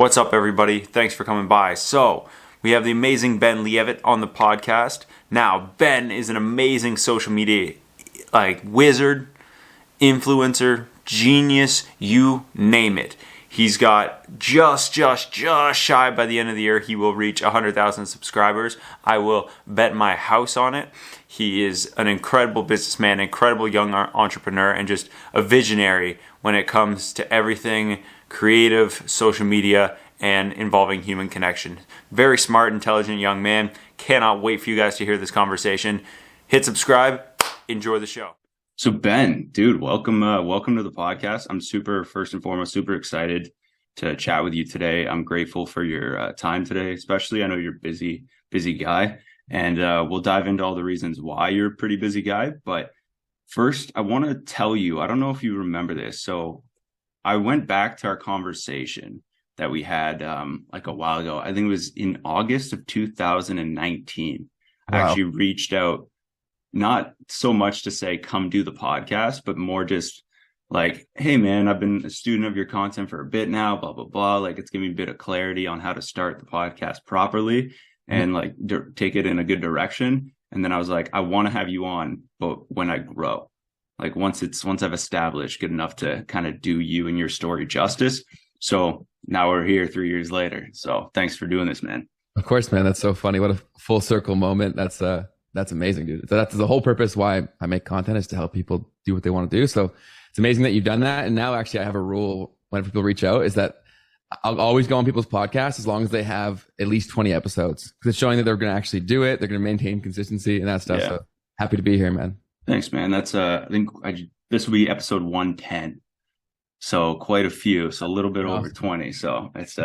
What's up, everybody? Thanks for coming by. So, we have the amazing Ben Leavitt on the podcast. Now, Ben is an amazing social media wizard, influencer, genius, you name it. He's got just shy by the end of the year. He will reach 100,000 subscribers. I will bet my house on it. He is an incredible businessman, incredible young entrepreneur, and just a visionary when it comes to everything creative, social media, and involving human connection. Very smart, intelligent young man. Cannot wait for you guys to hear this conversation. Hit subscribe. Enjoy the show. So Ben, dude, welcome to the podcast. I'm first and foremost, super excited to chat with you today. I'm grateful for your time today, especially. I know you're a busy guy, and we'll dive into all the reasons why you're a pretty busy guy. But first, I want to tell you, I don't know if you remember this. So I went back to our conversation that we had like a while ago. I think it was in August of 2019. Wow. I actually reached out, not so much to say, come do the podcast, but more just like, hey man, I've been a student of your content for a bit now, blah, blah, blah. Like, it's giving me a bit of clarity on how to start the podcast properly and take it in a good direction. And then I was like, I want to have you on, but when I grow, like once I've established good enough to kind of do you and your story justice. So now we're here 3 years later. So thanks for doing this, man. Of course, man. That's so funny. What a full circle moment. That's amazing, dude. So that's the whole purpose why I make content, is to help people do what they want to do. So it's amazing that you've done that. And now actually I have a rule when people reach out, is that I'll always go on people's podcasts as long as they have at least 20 episodes, because it's showing that they're going to actually do it. They're going to maintain consistency and that stuff. Yeah. So happy to be here, man. Thanks, man. That's I think this will be episode 110. So quite a few. So a little bit over 20. So it's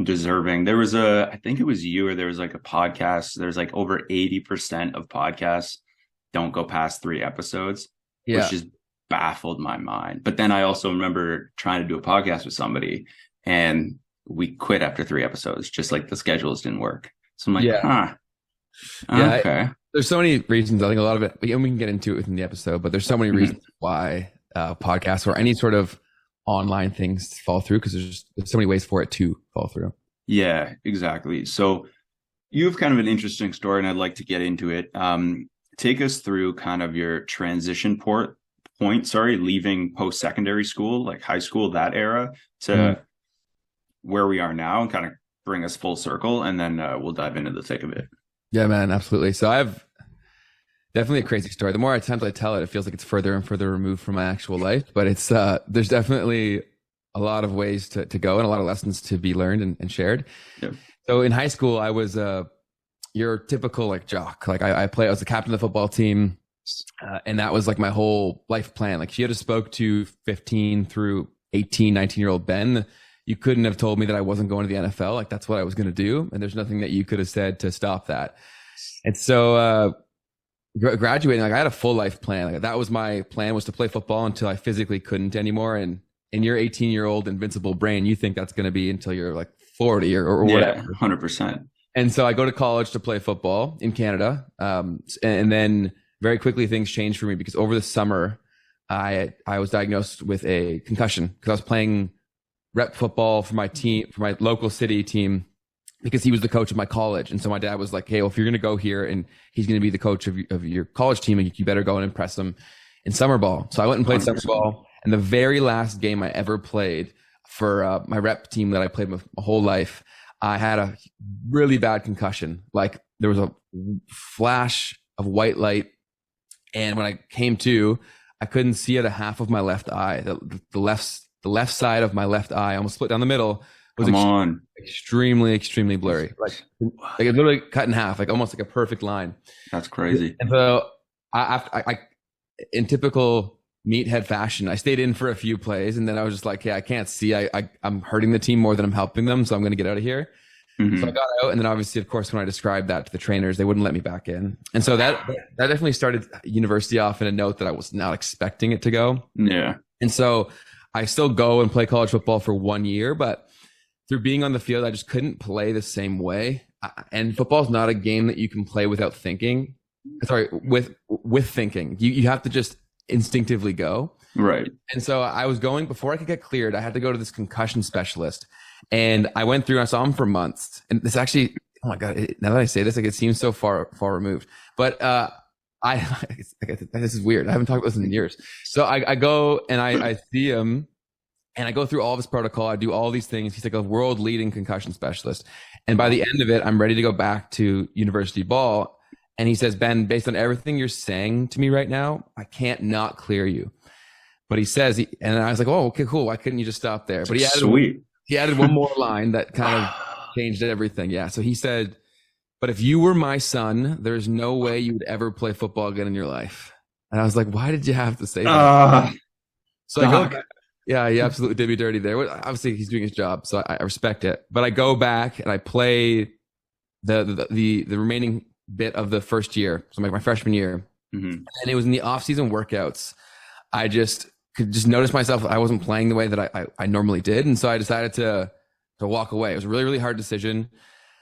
deserving. There was I think it was you, or there was like a podcast. There's like over 80% of podcasts don't go past 3 episodes, which just baffled my mind. But then I also remember trying to do a podcast with somebody and we quit after 3 episodes, just like the schedules didn't work. So I'm like, okay. There's so many reasons. I think a lot of it, we can get into it within the episode, but there's so many reasons why podcasts or any sort of online things fall through, because there's so many ways for it to fall through. Yeah, exactly. So you have kind of an interesting story, and I'd like to get into it. Take us through kind of your transition point, leaving post-secondary school, like high school, that era, to where we are now, and kind of bring us full circle, and then we'll dive into the thick of it. Yeah, man, absolutely. So I have definitely a crazy story. The more times I tell it, it feels like it's further and further removed from my actual life. But it's there's definitely a lot of ways to go and a lot of lessons to be learned and shared. Yeah. So in high school, I was your typical like jock. Like I was the captain of the football team, and that was like my whole life plan. Like if you had spoke to 15 through 18, 19-year-old Ben, you couldn't have told me that I wasn't going to the NFL. Like that's what I was going to do. And there's nothing that you could have said to stop that. And so graduating, like I had a full life plan. Like that was my plan, was to play football until I physically couldn't anymore. And in your 18-year-old invincible brain, you think that's going to be until you're like 40 or whatever. 100%. And so I go to college to play football in Canada. And then very quickly things changed for me, because over the summer, I was diagnosed with a concussion, because I was playing rep football for my team, for my local city team, because he was the coach of my college. And so my dad was like, hey, well, if you're going to go here and he's going to be the coach of your college team, you better go and impress him in summer ball. So I went and played 100%. Summer ball. And the very last game I ever played for my rep team that I played with my whole life, I had a really bad concussion. Like there was a flash of white light. And when I came to, I couldn't see out of half of my left eye. The left side of my left eye, almost split down the middle, was extremely blurry. Like it literally cut in half, like almost like a perfect line. That's crazy. And so I in typical meathead fashion, I stayed in for a few plays, and then I was just like, hey, I can't see. I'm hurting the team more than I'm helping them, so I'm going to get out of here. Mm-hmm. So I got out, and then obviously, of course, when I described that to the trainers, they wouldn't let me back in. And so that definitely started university off in a note that I was not expecting it to go. Yeah. And so I still go and play college football for 1 year, but through being on the field, I just couldn't play the same way. And football is not a game that you can play without thinking. Sorry, with thinking. You have to just instinctively go. Right. And so I was going, before I could get cleared, I had to go to this concussion specialist. And I went through and I saw him for months. And this actually, oh my God, now that I say this, like it seems so far removed. But this is weird. I haven't talked about this in years. So I go and I see him and I go through all of his protocol. I do all these things. He's like a world leading concussion specialist. And by the end of it, I'm ready to go back to university ball. And he says, Ben, based on everything you're saying to me right now, I can't not clear you. But he says, and I was like, oh, okay, cool. Why couldn't you just stop there? But he added one more line that kind of changed everything. Yeah. So he said, but if you were my son, there's no way you would ever play football again in your life. And I was like, why did you have to say that? So I go back. Yeah, he absolutely did me dirty there. Obviously, he's doing his job, so I respect it. But I go back and I play the remaining bit of the first year, so like my freshman year. And it was in the off-season workouts. I just could just notice myself I wasn't playing the way that I normally did, and so I decided to walk away. It was a really, really hard decision,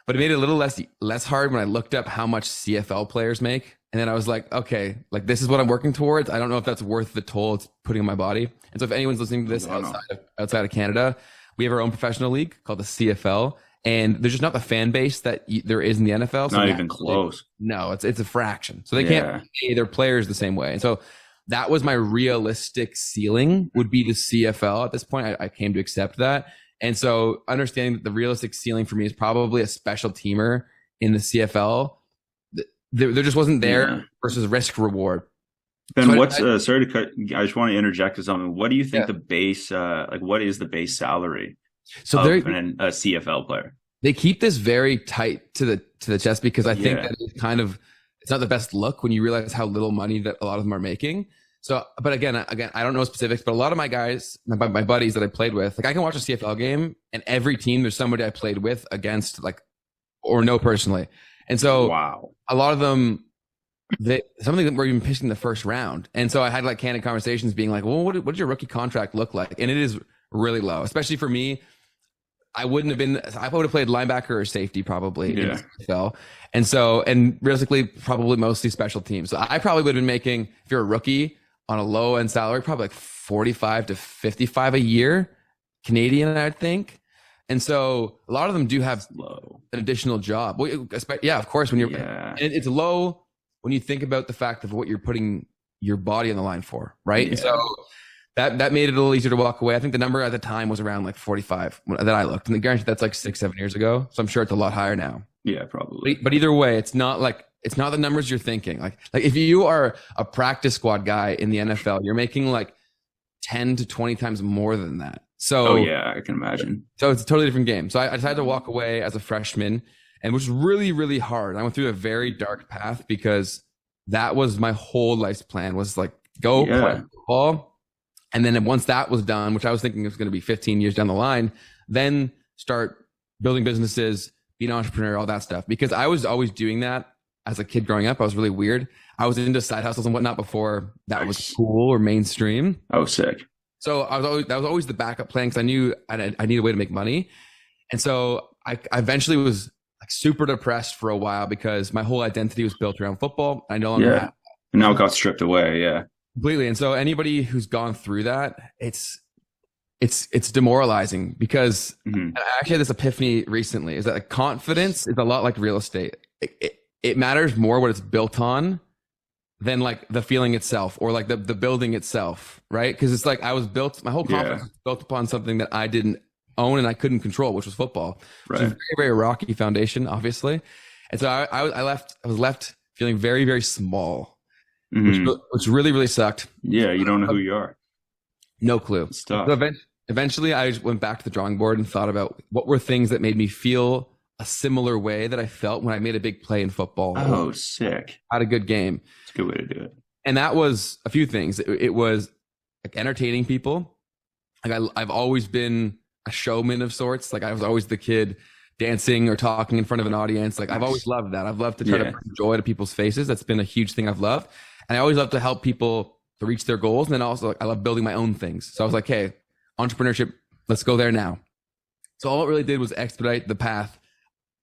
but it made it a little less hard when I looked up how much CFL players make. And then I was like, okay, like this is what I'm working towards. I don't know if that's worth the toll it's putting on my body. And so if anyone's listening to this outside of Canada, we have our own professional league called the CFL. And there's just not the fan base that there is in the NFL. So not even close. No, it's a fraction. So they can't pay their players the same way. And so that was my realistic ceiling would be the CFL. At this point, I came to accept that. And so understanding that the realistic ceiling for me is probably a special teamer in the CFL. There just wasn't there versus risk reward. Ben, so sorry to cut. I just want to interject to something. What do you think the base, what is the base salary of a CFL player? They keep this very tight to the chest because I think that it's not the best look when you realize how little money that a lot of them are making. So, but again, I don't know specifics, but a lot of my guys, my buddies that I played with, like I can watch a CFL game and every team there's somebody I played with against, or know personally. And so a lot of them, some of them were even pitching the first round. And so I had like candid conversations being like, well, what did your rookie contract look like? And it is really low, especially for me. I would have played linebacker or safety probably in the NFL. And so, and realistically, probably mostly special teams. So I probably would have been making, if you're a rookie on a low end salary, probably like 45 to 55 a year Canadian, I think. And so a lot of them do have an additional job. Well, yeah, of course, when you're, it's low when you think about the fact of what you're putting your body on the line for, right? And so that made it a little easier to walk away. I think the number at the time was around like 45 that I looked. And granted, that's like 6-7 years ago. So I'm sure it's a lot higher now. Yeah, probably. But either way, it's not the numbers you're thinking. Like if you are a practice squad guy in the NFL, you're making like 10 to 20 times more than that. So I can imagine. So it's a totally different game. So I decided to walk away as a freshman, and which was really, really hard. I went through a very dark path because that was my whole life's plan was like go play football. And then once that was done, which I was thinking was going to be 15 years down the line, then start building businesses, be an entrepreneur, all that stuff. Because I was always doing that as a kid growing up. I was really weird. I was into side hustles and whatnot before that was cool or mainstream. Oh, sick. So that was always the backup plan because I knew I needed a way to make money. And so I eventually was like super depressed for a while because my whole identity was built around football. I no longer had. And now it got stripped away. Yeah. Completely. And so anybody who's gone through that, it's demoralizing because I actually had this epiphany recently is that like confidence is a lot like real estate. It matters more what it's built on than like the feeling itself or like the building itself, right? Because it's like my whole confidence was built upon something that I didn't own and I couldn't control, which was football. Right. Which is a very, very rocky foundation, obviously. And so I was left feeling very, very small, which really, really sucked. Yeah, you don't know who you are. No clue. So eventually I just went back to the drawing board and thought about what were things that made me feel a similar way that I felt when I made a big play in football. Oh, sick. Had a good game. It's a good way to do it. And that was a few things. It was like entertaining people. Like I've always been a showman of sorts. Like I was always the kid dancing or talking in front of an audience. Like I've always loved that. I've loved to try to bring joy to people's faces. That's been a huge thing I've loved. And I always love to help people to reach their goals. And then also like, I love building my own things. So I was like, hey, entrepreneurship, let's go there now. So all it really did was expedite the path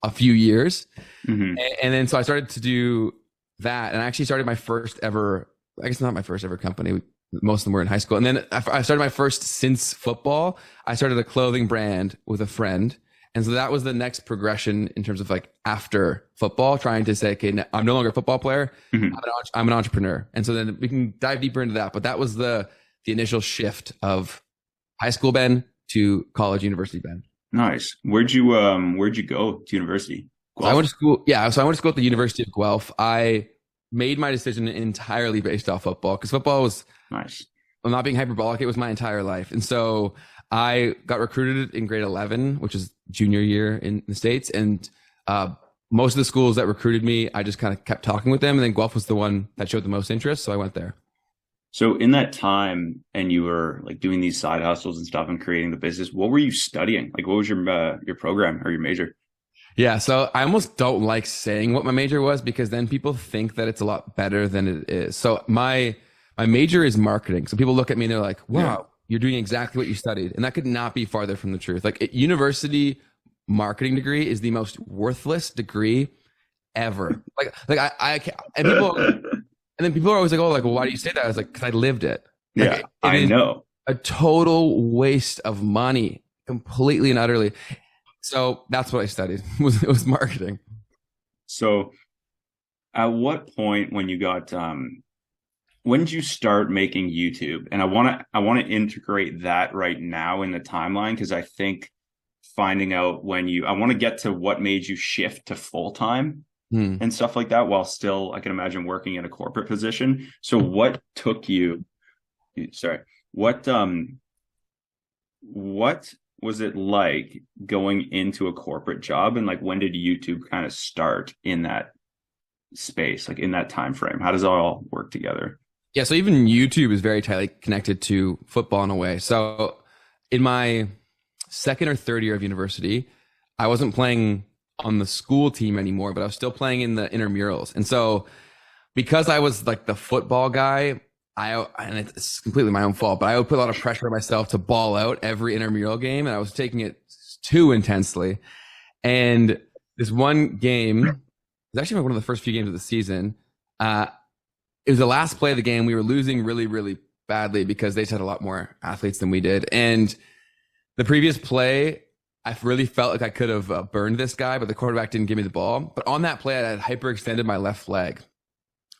a few years. And then so I started to do that. And I actually started my first ever, I guess not my first ever company. Most of them were in high school. And then I started my first, since football, I started a clothing brand with a friend. And so that was the next progression in terms of like after football, trying to say, okay, I'm no longer a football player. I'm an entrepreneur. And so then we can dive deeper into that. But that was the initial shift of high school Ben to college, university Ben. Nice. Where'd you go to university? So I went to school. Yeah. So I went to school at the University of Guelph. I made my decision entirely based off football, because football was nice. I'm not being hyperbolic. It was my entire life. And so I got recruited in grade 11, which is junior year in the States. And most of the schools that recruited me, I just kind of kept talking with them. And then Guelph was the one that showed the most interest. So I went there. So in that time, and you were like doing these side hustles and stuff and creating the business, what were you studying? Like, what was your program or your major? Yeah. So I almost don't like saying what my major was, because then people think that it's a lot better than it is. So my major is marketing. So people look at me and they're like, wow, you're doing exactly what you studied. And that could not be farther from the truth. Like, university marketing degree is the most worthless degree ever. I can't, and then people are always like, oh, like, well, why do you say that? I was like, because I lived it. Yeah, I know. A total waste of money, completely and utterly. So that's what I studied, was marketing. So at what point when you got, when did you start making YouTube? And I want to integrate that right now in the timeline, because I think finding out I want to get to what made you shift to full-time and stuff like that, while still, I can imagine, working in a corporate position. So what was it like going into a corporate job, and like when did YouTube kind of start in that space, like in that time frame? How does it all work together? Yeah, so even YouTube is very tightly connected to football in a way. So in my second or third year of university, I wasn't playing on the school team anymore, but I was still playing in the intramurals. And so because I was like the football guy, and it's completely my own fault, but I would put a lot of pressure on myself to ball out every intramural game, and I was taking it too intensely. And this one game, it was actually one of the first few games of the season. It was the last play of the game. We were losing really, really badly because they just had a lot more athletes than we did. And the previous play, I really felt like I could have burned this guy, but the quarterback didn't give me the ball. But on that play, I had hyperextended my left leg.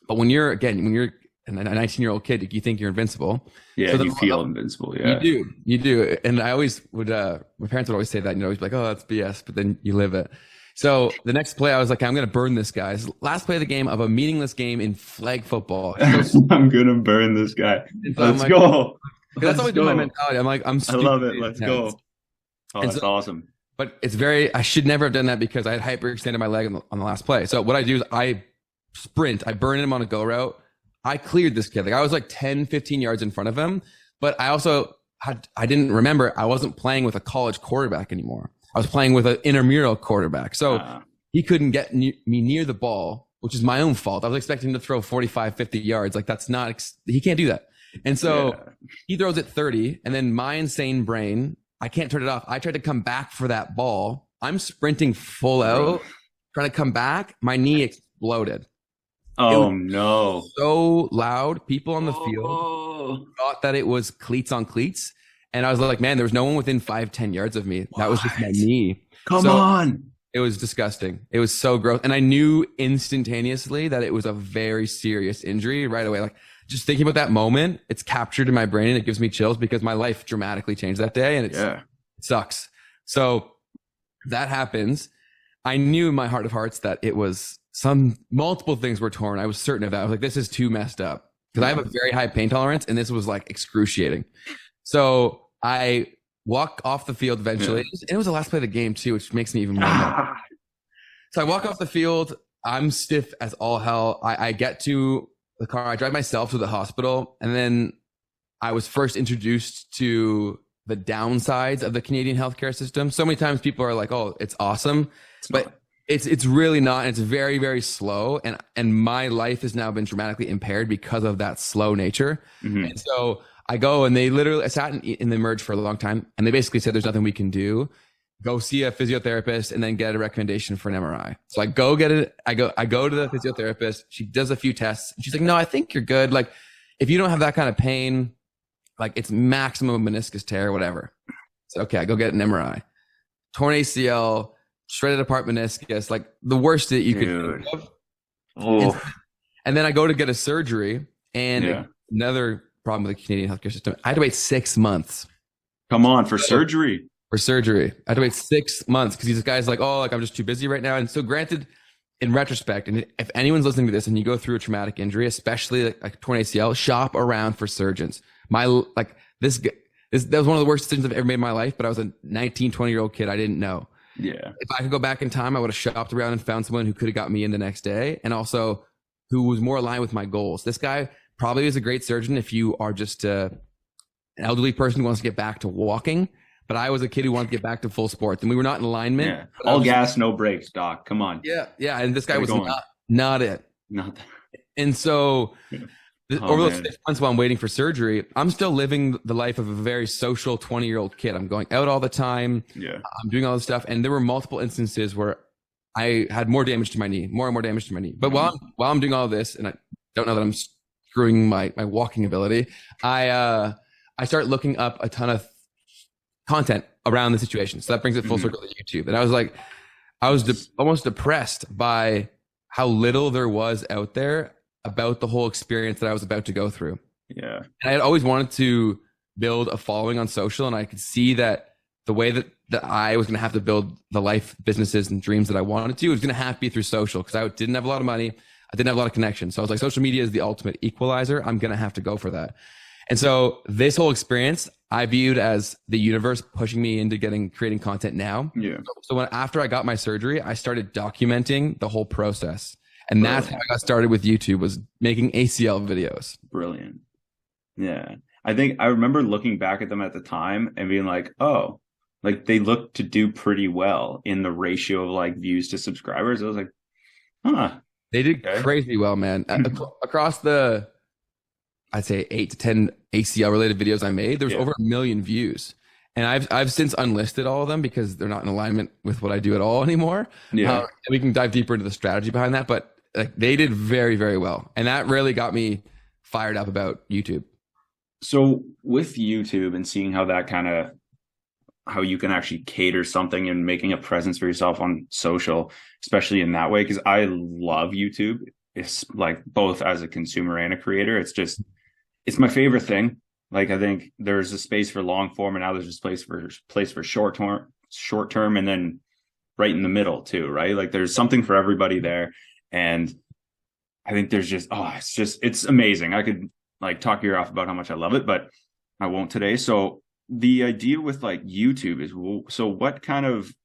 But when you're a 19-year-old kid, you think you're invincible. Yeah, so you feel invincible. Yeah, you do. And I always would, my parents would always say that, always be like, oh, that's BS, but then you live it. So the next play, I was like, I'm going to burn this guy. This is the last play of the game of a meaningless game in flag football. I'm going to burn this guy. So Let's go. That's always been my mentality. I'm like, I love it. Let's go. Oh, that's awesome. But I should never have done that, because I had hyperextended my leg on the last play. So what I do is I sprint, I burn him on a go route. I cleared this kid. Like, I was like 10, 15 yards in front of him, but I also I didn't remember I wasn't playing with a college quarterback anymore. I was playing with an intramural quarterback. So he couldn't get me near the ball, which is my own fault. I was expecting him to throw 45, 50 yards. Like, that's not, he can't do that. And so he throws it 30, and then my insane brain, I can't turn it off. I tried to come back for that ball. I'm sprinting full out, trying to come back. My knee exploded. Oh no. So loud. People on the field thought that it was cleats on cleats. And I was like, man, there was no one within 5-10 yards of me. That was just my knee. Come on. It was disgusting. It was so gross. And I knew instantaneously that it was a very serious injury right away. Like, just thinking about that moment, it's captured in my brain, and it gives me chills, because my life dramatically changed that day, and it sucks. So that happens. I knew in my heart of hearts that it was multiple things were torn. I was certain of that. I was like, this is too messed up, because I have a very high pain tolerance, and this was like excruciating. So I walk off the field eventually. And it was the last play of the game too, which makes me even more mad. So I walk off the field. I'm stiff as all hell. I get to the car. I drive myself to the hospital. And then I was first introduced to the downsides of the Canadian healthcare system. So many times people are like, oh, it's awesome. But it's really not. It's very, very slow. And my life has now been dramatically impaired because of that slow nature. Mm-hmm. And so I go, and I sat in the Emerge for a long time, and they basically said, there's nothing we can do. Go see a physiotherapist and then get a recommendation for an MRI. So I go get it. I go to the physiotherapist. She does a few tests, and she's like, no, I think you're good. Like, if you don't have that kind of pain, like it's maximum meniscus tear, whatever. So, okay, I go get an MRI. Torn ACL, shredded apart meniscus, like the worst that you could think of. Oh, And then I go to get a surgery, and yeah. another problem with the Canadian healthcare system. I had to wait 6 months Come on, for surgery. for surgery. I had to wait 6 months because these guys like, oh, like I'm just too busy right now. And so, granted, in retrospect, and if anyone's listening to this and you go through a traumatic injury, especially like torn ACL, shop around for surgeons. This that was one of the worst decisions I've ever made in my life. But I was a 19, 20-year-old kid. I didn't know. Yeah. If I could go back in time, I would have shopped around and found someone who could have got me in the next day, and also who was more aligned with my goals. This guy probably is a great surgeon if you are just an elderly person who wants to get back to walking. But I was a kid who wanted to get back to full sports, and we were not in alignment. Yeah. All gas, no brakes, doc. Come on. Yeah, yeah. And this guy was not it. Not that. And so over those 6 months while I'm waiting for surgery, I'm still living the life of a very social 20-year-old kid. I'm going out all the time. Yeah. I'm doing all this stuff. And there were multiple instances where I had more damage to my knee, more and more damage to my knee. But while I'm doing all this, and I don't know that I'm screwing my walking ability, I start looking up a ton of content around the situation. So that brings it full circle to YouTube. And I was like, almost depressed by how little there was out there about the whole experience that I was about to go through. Yeah. And I had always wanted to build a following on social, and I could see that the way that I was going to have to build the life, businesses, and dreams that I wanted to, it was going to have to be through social, because I didn't have a lot of money. I didn't have a lot of connections. So I was like, social media is the ultimate equalizer. I'm going to have to go for that. And so this whole experience I viewed as the universe pushing me into creating content now. Yeah. So after I got my surgery, I started documenting the whole process. And that's how I got started with YouTube, was making ACL videos. Brilliant. Yeah. I think I remember looking back at them at the time and being like, oh, like they look to do pretty well in the ratio of like views to subscribers. I was like, huh. They did crazy well, man. Across the, I'd say 8 to 10 ACL related videos I made, there's over 1 million views. And I've since unlisted all of them because they're not in alignment with what I do at all anymore. Yeah. We can dive deeper into the strategy behind that, but like they did very, very well. And that really got me fired up about YouTube. So with YouTube and seeing how that how you can actually cater something and making a presence for yourself on social, especially in that way, because I love YouTube. It's like both as a consumer and a creator. It's my favorite thing. Like I think there's a space for long form, and now there's a place for short term, and then right in the middle too, right? Like there's something for everybody there. And I think there's it's amazing. I could like talk your ear off about how much I love it, but I won't today. So the idea with like YouTube is, so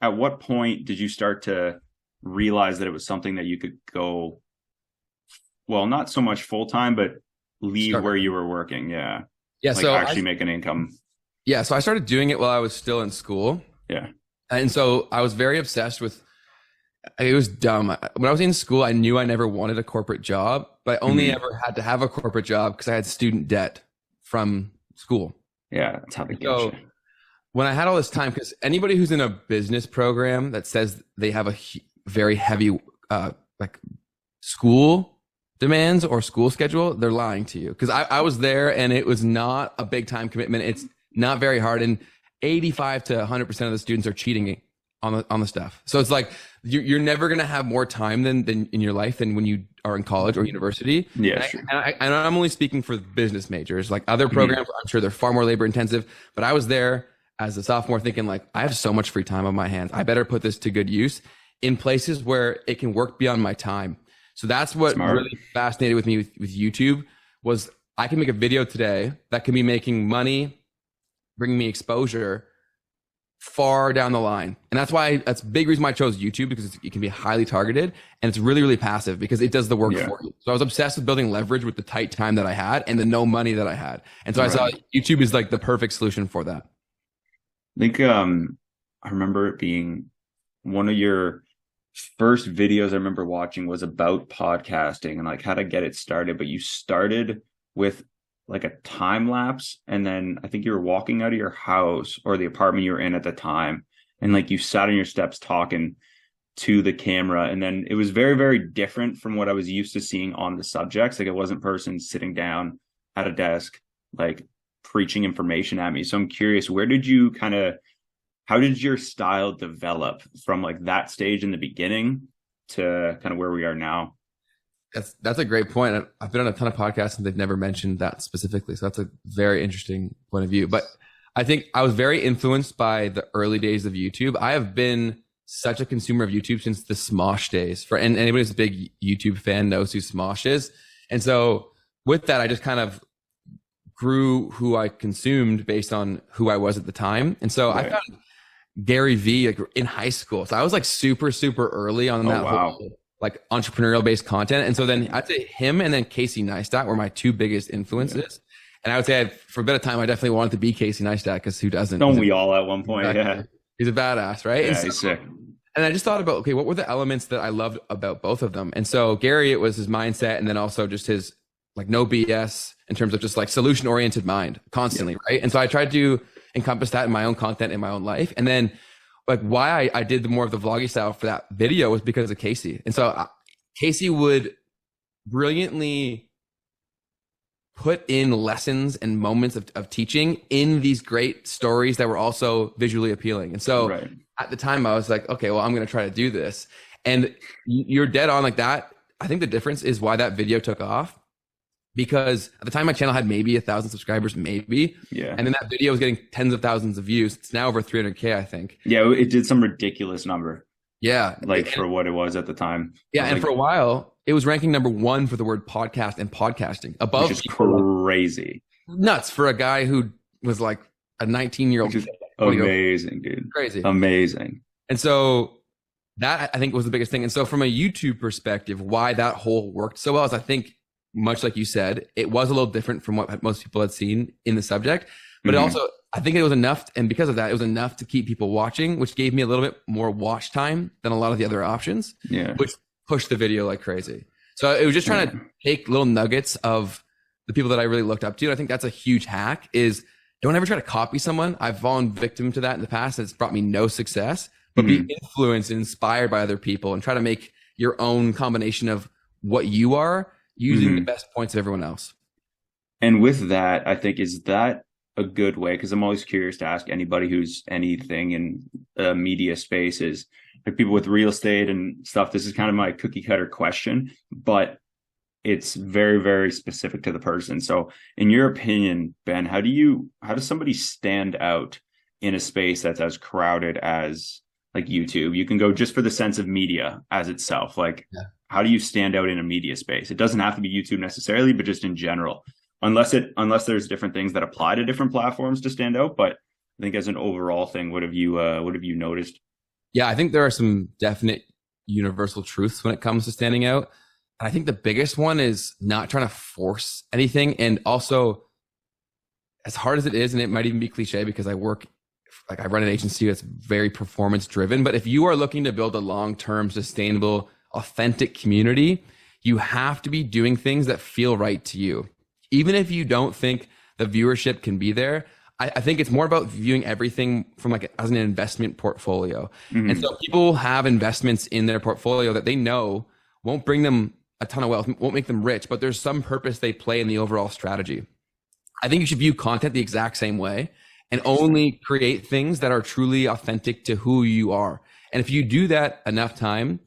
at what point did you start to realize that it was something that you could go, well, not so much full time, but leave where you were working? Yeah. Yeah. Like so actually make an income. Yeah. So I started doing it while I was still in school. Yeah. And so I was very obsessed with, it was dumb. When I was in school, I knew I never wanted a corporate job, but I only ever had to have a corporate job because I had student debt from school. Yeah, that's how they get you. When I had all this time, because anybody who's in a business program that says they have a very heavy like school demands or school schedule, they're lying to you. Because I was there, and it was not a big time commitment. It's not very hard, and 85 to 100% of the students are cheating on the stuff. So it's like you're never going to have more time than in your life than when you are in college or university. Yeah, and I'm only speaking for business majors. Like other programs, I'm sure they're far more labor intensive. But I was there as a sophomore thinking like, I have so much free time on my hands. I better put this to good use in places where it can work beyond my time. So that's what really fascinated with me with YouTube was I can make a video today that can be making money, bringing me exposure far down the line. And that's a big reason why I chose YouTube, because it can be highly targeted and it's really, really passive because it does the work for you. So I was obsessed with building leverage with the tight time that I had and the no money that I had. And so I saw YouTube is like the perfect solution for that. I think I remember it being one of your first videos I remember watching was about podcasting and like how to get it started. But you started with like a time lapse, and then I think you were walking out of your house or the apartment you were in at the time, and like you sat on your steps talking to the camera, and then it was very, very different from what I was used to seeing on the subjects. Like it wasn't person sitting down at a desk, like preaching information at me. So I'm curious, how did your style develop from like that stage in the beginning to kind of where we are now? That's a great point. I've been on a ton of podcasts and they've never mentioned that specifically. So that's a very interesting point of view. But I think I was very influenced by the early days of YouTube. I have been such a consumer of YouTube since the Smosh days. And anybody who's a big YouTube fan knows who Smosh is. And so with that, I just kind of grew who I consumed based on who I was at the time. And so I found Gary Vee like in high school. So I was like super, super early on that whole like entrepreneurial based content. And so then I'd say him and then Casey Neistat were my two biggest influences. And I would say for a bit of time, I definitely wanted to be Casey Neistat because who doesn't? Don't we all at one point? Exactly. Yeah. He's a badass, right? Yeah, he's sick. And I just thought about, okay, what were the elements that I loved about both of them? And so Gary, it was his mindset and then also just his like no BS in terms of just like solution oriented mind constantly, right? And so I tried to encompass that in my own content in my own life. And then like why I did the more of the vloggy style for that video was because of Casey. And so Casey would brilliantly put in lessons and moments of teaching in these great stories that were also visually appealing. And so at the time I was like, okay, well, I'm going to try to do this. And you're dead on like that. I think the difference is why that video took off. Because at the time my channel had maybe 1,000 subscribers, maybe. Yeah. And then that video was getting tens of thousands of views. It's now over 300K, I think. Yeah, it did some ridiculous number. Yeah. Like for what it was at the time. Yeah, and for a while, it was ranking number 1 for the word podcast and podcasting. Above which is crazy. Nuts for a guy who was like a 19-year-old kid. Amazing, dude. Crazy. Amazing. And so that I think was the biggest thing. And so from a YouTube perspective, why that whole worked so well is I think much like you said, it was a little different from what most people had seen in the subject, but it also, I think it was enough. And because of that, it was enough to keep people watching, which gave me a little bit more watch time than a lot of the other options, which pushed the video like crazy. So it was just trying to take little nuggets of the people that I really looked up to. And I think that's a huge hack is don't ever try to copy someone. I've fallen victim to that in the past. And it's brought me no success, but be influenced and inspired by other people and try to make your own combination of what you are using the best points of everyone else. And with that, I think, is that a good way? Because I'm always curious to ask anybody who's anything in the media space is like people with real estate and stuff. This is kind of my cookie cutter question, but it's very, very specific to the person. So in your opinion, Ben, how does somebody stand out in a space that's as crowded as like YouTube? You can go just for the sense of media as itself. Like, how do you stand out in a media space? It doesn't have to be YouTube necessarily, but just in general, unless there's different things that apply to different platforms to stand out. But I think as an overall thing, what have you noticed? Yeah, I think there are some definite universal truths when it comes to standing out. I think the biggest one is not trying to force anything. And also, as hard as it is, and it might even be cliche because I run an agency that's very performance driven. But if you are looking to build a long-term, sustainable, authentic community, you have to be doing things that feel right to you. Even if you don't think the viewership can be there, I think it's more about viewing everything from like as an investment portfolio. And so people have investments in their portfolio that they know won't bring them a ton of wealth, won't make them rich, but there's some purpose they play in the overall strategy. I think you should view content the exact same way and only create things that are truly authentic to who you are. And if you do that enough times,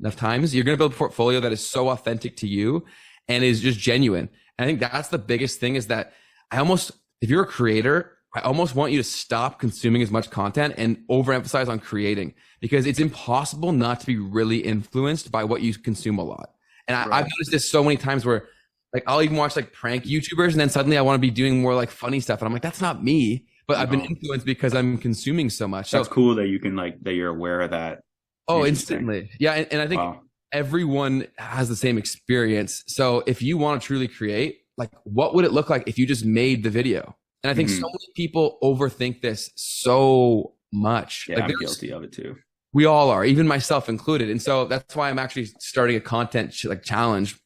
you're going to build a portfolio that is so authentic to you and is just genuine. And I think that's the biggest thing is that if you're a creator, I almost want you to stop consuming as much content and overemphasize on creating because it's impossible not to be really influenced by what you consume a lot. And I've noticed this so many times where like I'll even watch like prank YouTubers and then suddenly I want to be doing more like funny stuff. And I'm like, that's not me, but I've been influenced because I'm consuming so much. That's cool that you can that you're aware of that. Oh, instantly. Yeah. And I think everyone has the same experience. So if you want to truly create, like what would it look like if you just made the video? And I think so many people overthink this so much. Yeah, I'm guilty of it too. We all are, even myself included. And so that's why I'm actually starting a content challenge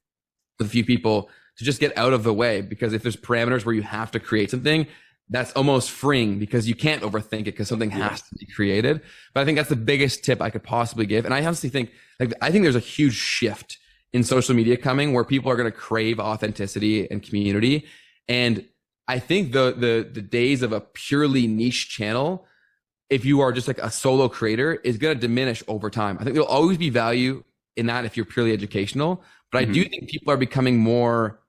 with a few people to just get out of the way. Because if there's parameters where you have to create something, that's almost freeing because you can't overthink it because something has to be created. But I think that's the biggest tip I could possibly give. And I honestly think, I think there's a huge shift in social media coming where people are going to crave authenticity and community. And I think the days of a purely niche channel, if you are just like a solo creator, is going to diminish over time. I think there'll always be value in that if you're purely educational, but I do think people are becoming more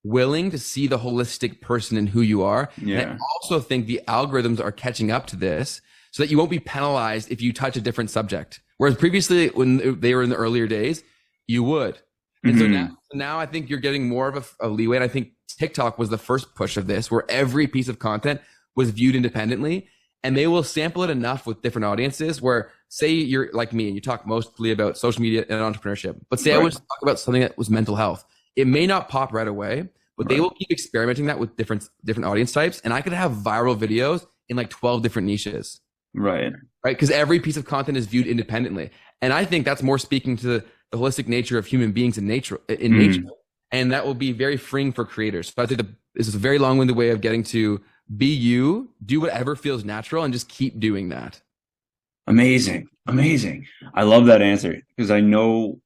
willing to see the holistic person in who you are. Yeah. And I also think the algorithms are catching up to this so that you won't be penalized if you touch a different subject. Whereas previously, when they were in the earlier days, you would. And so now I think you're getting more of a leeway. And I think TikTok was the first push of this, where every piece of content was viewed independently. And they will sample it enough with different audiences where, say you're like me and you talk mostly about social media and entrepreneurship, but say I was to talk about something that was mental health. It may not pop right away, but they will keep experimenting that with different audience types. And I could have viral videos in like 12 different niches. Right. Because every piece of content is viewed independently. And I think that's more speaking to the holistic nature of human beings in nature. And that will be very freeing for creators. So I think this is a very long-winded way of getting to be you, do whatever feels natural, and just keep doing that. Amazing. I love that answer, because I know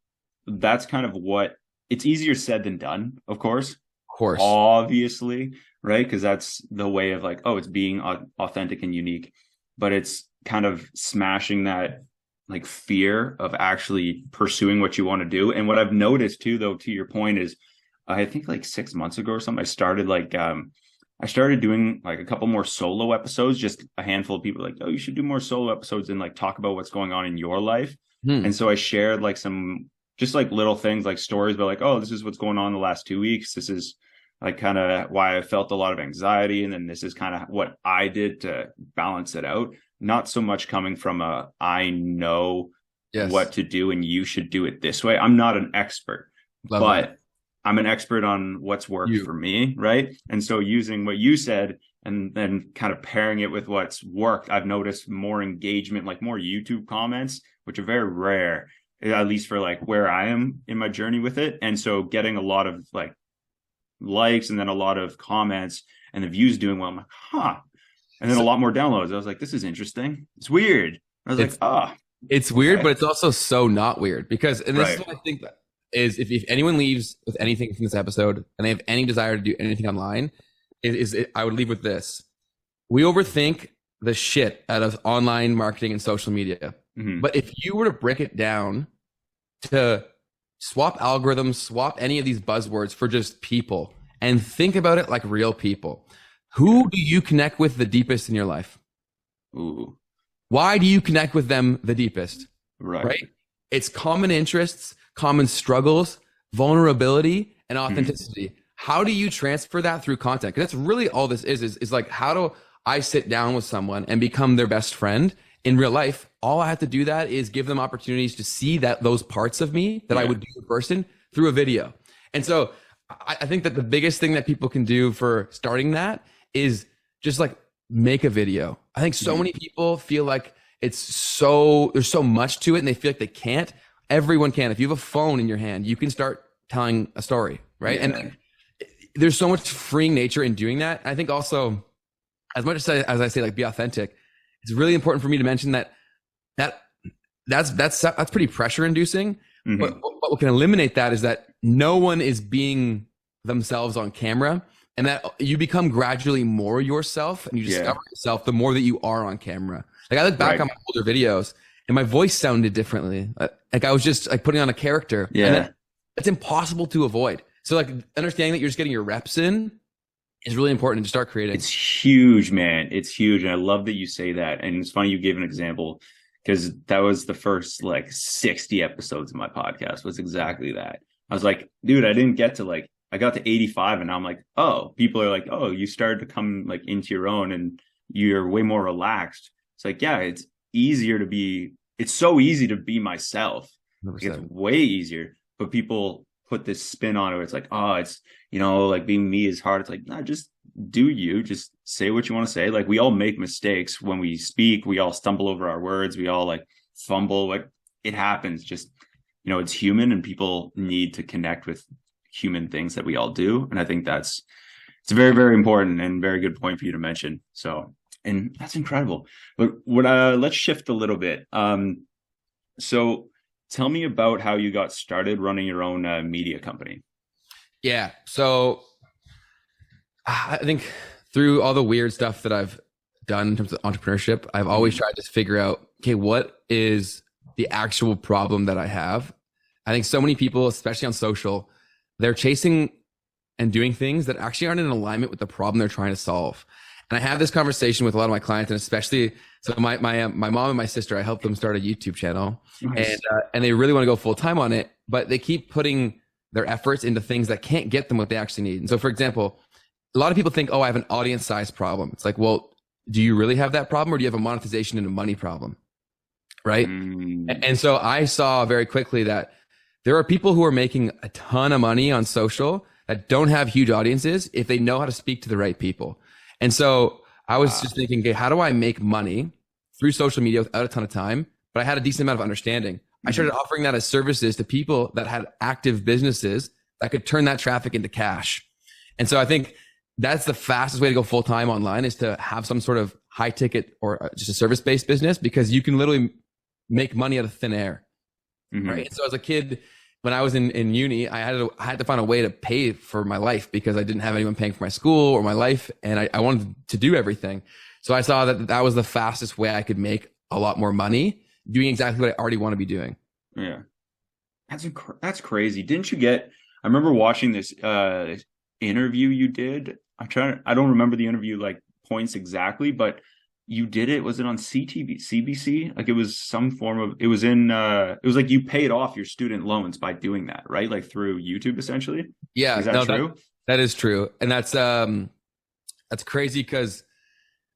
that's kind of what it's easier said than done, of course, obviously, right? Because that's the way of like, oh, it's being authentic and unique, but it's kind of smashing that like fear of actually pursuing what you want to do. And what I've noticed too, though, to your point, is I think like 6 months ago or something, I started doing like a couple more solo episodes. Just a handful of people like, oh, you should do more solo episodes and like talk about what's going on in your life. And so I shared like some just like little things, like stories about like, oh, this is what's going on the last 2 weeks. This is like kind of why I felt a lot of anxiety. And then this is kind of what I did to balance it out. Not so much coming from I know what to do and you should do it this way. I'm not an expert, but I'm an expert on what's worked for me, right? And so using what you said and then kind of pairing it with what's worked, I've noticed more engagement, like more YouTube comments, which are very rare, at least for like where I am in my journey with it. And so getting a lot of like likes and then a lot of comments and the views doing well, I'm like, and then a lot more downloads. I was like, this is interesting. It's weird. I was like, it's weird, but it's also so not weird, because, and this is what I think that is, if anyone leaves with anything from this episode and they have any desire to do anything online, I would leave with this. We overthink the shit out of online marketing and social media. But if you were to break it down to swap algorithms, swap any of these buzzwords for just people and think about it like real people. Who do you connect with the deepest in your life? Ooh. Why do you connect with them the deepest? Right? It's common interests, common struggles, vulnerability, and authenticity. How do you transfer that through content? Because that's really all this is like, how do I sit down with someone and become their best friend in real life? All I have to do that is give them opportunities to see those parts of me that I would do in person through a video. And so I think that the biggest thing that people can do for starting that is just like make a video. I think so many people feel like there's so much to it and they feel like they can't. Everyone can. If you have a phone in your hand, you can start telling a story, right? And there's so much freeing nature in doing that. I think also, as much as I say like be authentic, it's really important for me to mention that's pretty pressure inducing. But what can eliminate that is that no one is being themselves on camera, and that you become gradually more yourself, and you discover yourself the more that you are on camera. Like I look back on my older videos and my voice sounded differently. Like I was just like putting on a character. And that's impossible to avoid. So like understanding that you're just getting your reps in is really important to start creating. It's huge, man. It's huge. And I love that you say that. And it's funny you gave an example, because that was the first like 60 episodes of my podcast was exactly that. I was like, dude, I didn't get to I got to 85 and now I'm like, oh, people are like, oh, you started to come like into your own and you're way more relaxed. It's like, yeah, it's so easy to be myself. Like, it's way easier, but people put this spin on it. It's like, oh, it's, like being me is hard. It's like, nah, just do you, just say what you want to say. Like we all make mistakes when we speak. We all stumble over our words. We all like fumble. Like it happens. Just, it's human, and people need to connect with human things that we all do. And I think it's a very, very important and very good point for you to mention. So, and that's incredible. But let's shift a little bit. So tell me about how you got started running your own media company. Yeah. So I think through all the weird stuff that I've done in terms of entrepreneurship, I've always tried to figure out, okay, what is the actual problem that I have? I think so many people, especially on social, they're chasing and doing things that actually aren't in alignment with the problem they're trying to solve. And I have this conversation with a lot of my clients, and especially so my mom and my sister, I helped them start a YouTube channel, Nice. and they really want to go full time on it, but they keep putting their efforts into things that can't get them what they actually need. And so, for example, a lot of people think, oh, I have an audience size problem. It's like, well, do you really have that problem, or do you have a monetization and a money problem? Right. And so I saw very quickly that there are people who are making a ton of money on social that don't have huge audiences if they know how to speak to the right people. And so I was just thinking, okay, how do I make money through social media without a ton of time? But I had a decent amount of understanding. I started offering that as services to people that had active businesses that could turn that traffic into cash. And so I think that's the fastest way to go full time online, is to have some sort of high ticket or just a service based business, because you can literally make money out of thin air. Right. And so as a kid, when I was in uni, I had to find a way to pay for my life because I didn't have anyone paying for my school or my life. And I wanted to do everything. So I saw that that was the fastest way I could make a lot more money doing exactly what I already want to be doing. Yeah. That's crazy. Didn't you get, I remember watching this interview you did. I don't remember the interview like points exactly, but you did it. Was it on CBC? Like it was some form of, it was like you paid off your student loans by doing that, right? Like through YouTube essentially. Yeah. Is that true? That is true. And that's crazy because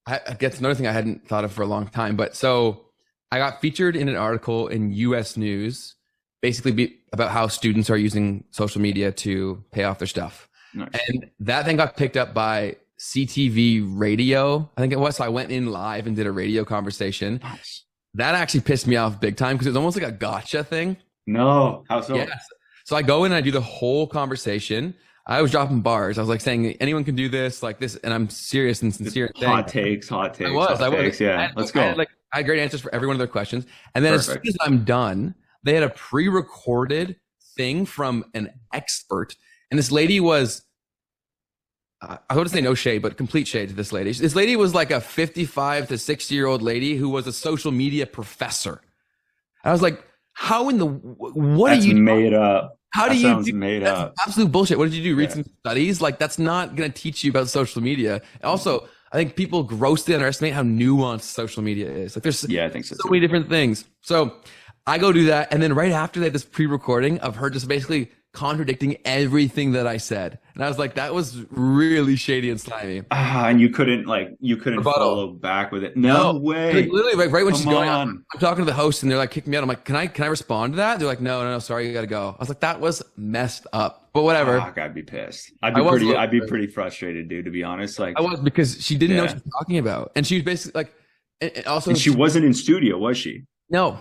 I guess another thing I hadn't thought of for a long time. But so I got featured in an article in US News, basically about how students are using social media to pay off their stuff. Nice. And that then got picked up by CTV radio, I think it was. So I went in live and did a radio conversation. Nice. That actually pissed me off big time because it was almost like a gotcha thing. No, how so? Yes. So I go in and I do the whole conversation. I was dropping bars. I was like saying anyone can do this, like this, and I'm serious and sincere. Hot takes. I was. Yeah, let's go. I had great answers for every one of their questions. And then Perfect. As soon as I'm done, they had a pre-recorded thing from an expert. And this lady was, I would say no shade, but complete shade to this lady. This lady was like a 55 to 60-year-old lady who was a social media professor. I was like, how in the, what That's are you made up. How that do you sounds do made that's up? Absolute bullshit. What did you do? Read some studies? Like that's not going to teach you about social media. And also, I think people grossly underestimate how nuanced social media is. Like there's I think so many different things. So I go do that. And then right after they had this pre-recording of her just basically contradicting everything that I said. And I was like, that was really shady and slimy. And you couldn't follow back with it. No way. Like, literally right when she's going on, I'm talking to the host and they're like kicking me out. I'm like, can I respond to that? They're like, no, sorry, you gotta go. I was like, that was messed up. But whatever. I'd be pissed. I'd be pretty frustrated, dude, to be honest. Like I was, because she didn't know what she was talking about. And she was basically like, and also she wasn't in studio, was she? No.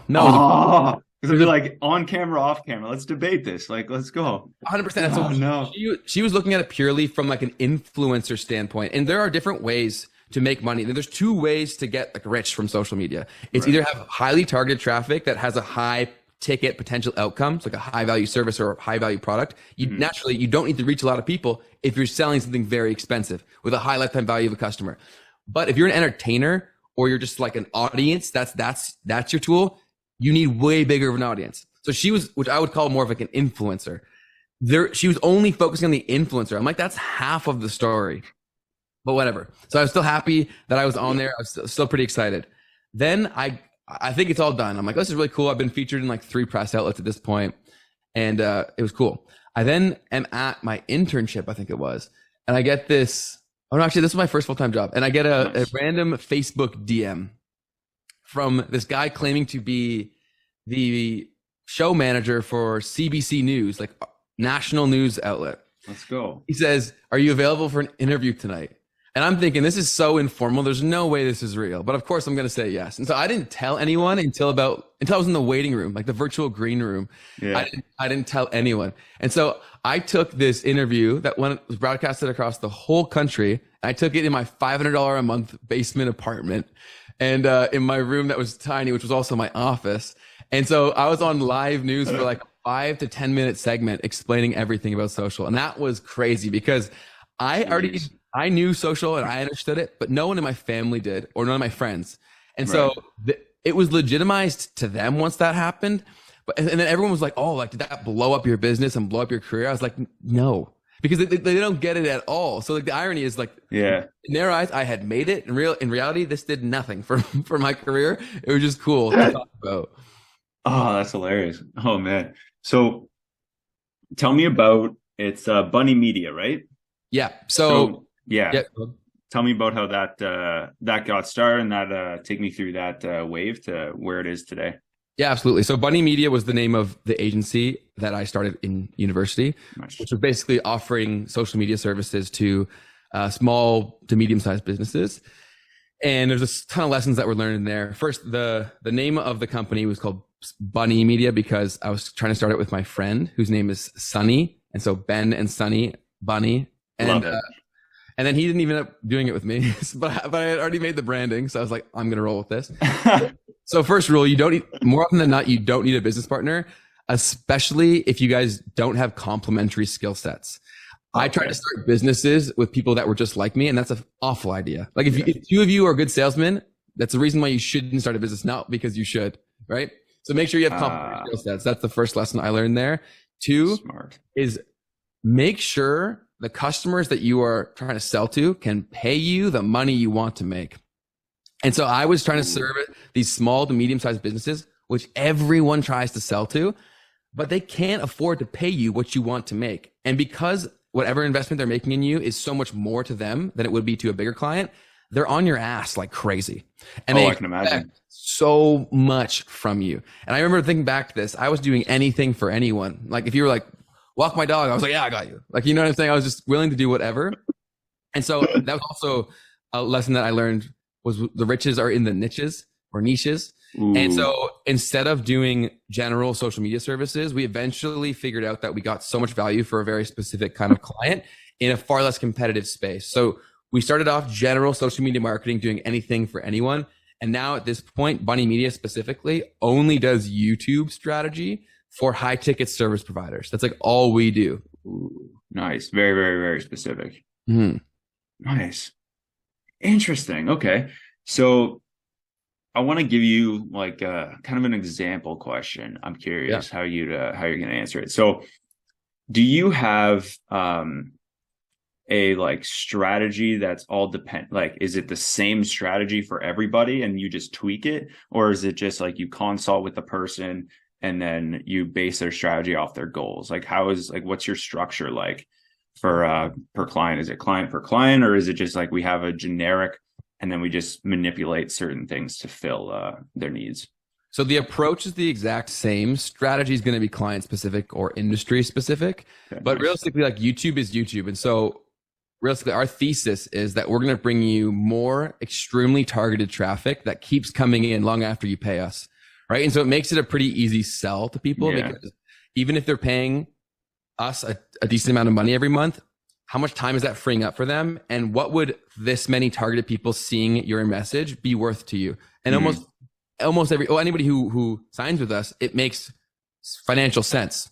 Because they're like on camera, off camera. Let's debate this. Like, let's go. 100%. Oh, no. She was looking at it purely from like an influencer standpoint. And there are different ways to make money. There's two ways to get like rich from social media. It's either have highly targeted traffic that has a high ticket potential outcomes, like a high value service or a high value product. Naturally, you don't need to reach a lot of people if you're selling something very expensive with a high lifetime value of a customer. But if you're an entertainer or you're just like an audience, that's your tool. You need way bigger of an audience. So she was, which I would call more of like an influencer. She was only focusing on the influencer. I'm like, that's half of the story, but whatever. So I was still happy that I was on there. I was still pretty excited. Then I think it's all done. I'm like, oh, this is really cool. I've been featured in like 3 press outlets at this point, and it was cool. I then am at my internship, I think it was, and I get this. Oh no, actually, this was my first full-time job, and I get a random Facebook DM from this guy claiming to be the show manager for CBC News, like national news outlet. Let's go. He says, "Are you available for an interview tonight?" And I'm thinking, this is so informal. There's no way this is real. But of course, I'm going to say yes. And so I didn't tell anyone until I was in the waiting room, like the virtual green room. Yeah. I didn't tell anyone. And so I took this interview that was broadcasted across the whole country. And I took it in my $500 a month basement apartment, and in my room that was tiny, which was also my office. And so I was on live news for like a 5 to 10 minute segment explaining everything about social. And that was crazy because I I knew social and I understood it, but no one in my family did, or none of my friends. And so it was legitimized to them once that happened. But and then everyone was like, "Oh, like did that blow up your business and blow up your career?" I was like, "No," because they don't get it at all. So like the irony is like, in their eyes, I had made it. In reality, this did nothing for my career. It was just cool to talk about. Oh, that's hilarious. Oh man. So tell me about it's Bunny Media, right? Yeah. So yeah. Tell me about how that got started and that take me through that wave to where it is today. Yeah, absolutely. So Bunny Media was the name of the agency that I started in university, which was basically offering social media services to small to medium-sized businesses. And there's a ton of lessons that were learned in there. First, the name of the company was called Bunny Media because I was trying to start it with my friend whose name is Sunny. And so Ben and Sunny, Bunny. And, Love it. And then he didn't even end up doing it with me, but I had already made the branding. So I was like, I'm going to roll with this. So first rule, more often than not, you don't need a business partner, especially if you guys don't have complementary skill sets. Okay. I tried to start businesses with people that were just like me, and that's an awful idea. Like if two of you are good salesmen, that's the reason why you shouldn't start a business, not because you should, right? So make sure you have complementary skill sets. That's the first lesson I learned there. Two is make sure the customers that you are trying to sell to can pay you the money you want to make. And so I was trying to serve these small to medium-sized businesses, which everyone tries to sell to, but they can't afford to pay you what you want to make. And because whatever investment they're making in you is so much more to them than it would be to a bigger client, they're on your ass like crazy. And I can imagine so much from you. And I remember thinking back to this. I was doing anything for anyone. Like if you were like, walk my dog, I was like, yeah, I got you. Like, you know what I'm saying? I was just willing to do whatever. And so that was also a lesson that I learned was the riches are in the niches or niches. Ooh. And so instead of doing general social media services, we eventually figured out that we got so much value for a very specific kind of client in a far less competitive space. So we started off general social media marketing, doing anything for anyone. And now at this point, Bunny Media specifically only does YouTube strategy for high ticket service providers. That's like all we do. Ooh, nice. Very, very, very specific. Mm-hmm. Nice. Interesting. Okay. So I want to give you like kind of an example question. I'm curious how you're going to answer it. So do you have a like strategy that's all like, is it the same strategy for everybody and you just tweak it? Or is it just like you consult with the person and then you base their strategy off their goals? Like what's your structure like for per client? Is it client per client, or is it just like we have a generic and then we just manipulate certain things to fill their needs? So the approach is the exact same. Strategy is going to be client specific or industry specific, but realistically, like YouTube is YouTube. And so realistically, our thesis is that we're going to bring you more extremely targeted traffic that keeps coming in long after you pay us. Right. And so it makes it a pretty easy sell to people because even if they're paying us a decent amount of money every month, how much time is that freeing up for them? And what would this many targeted people seeing your message be worth to you? And almost anybody who signs with us, it makes financial sense.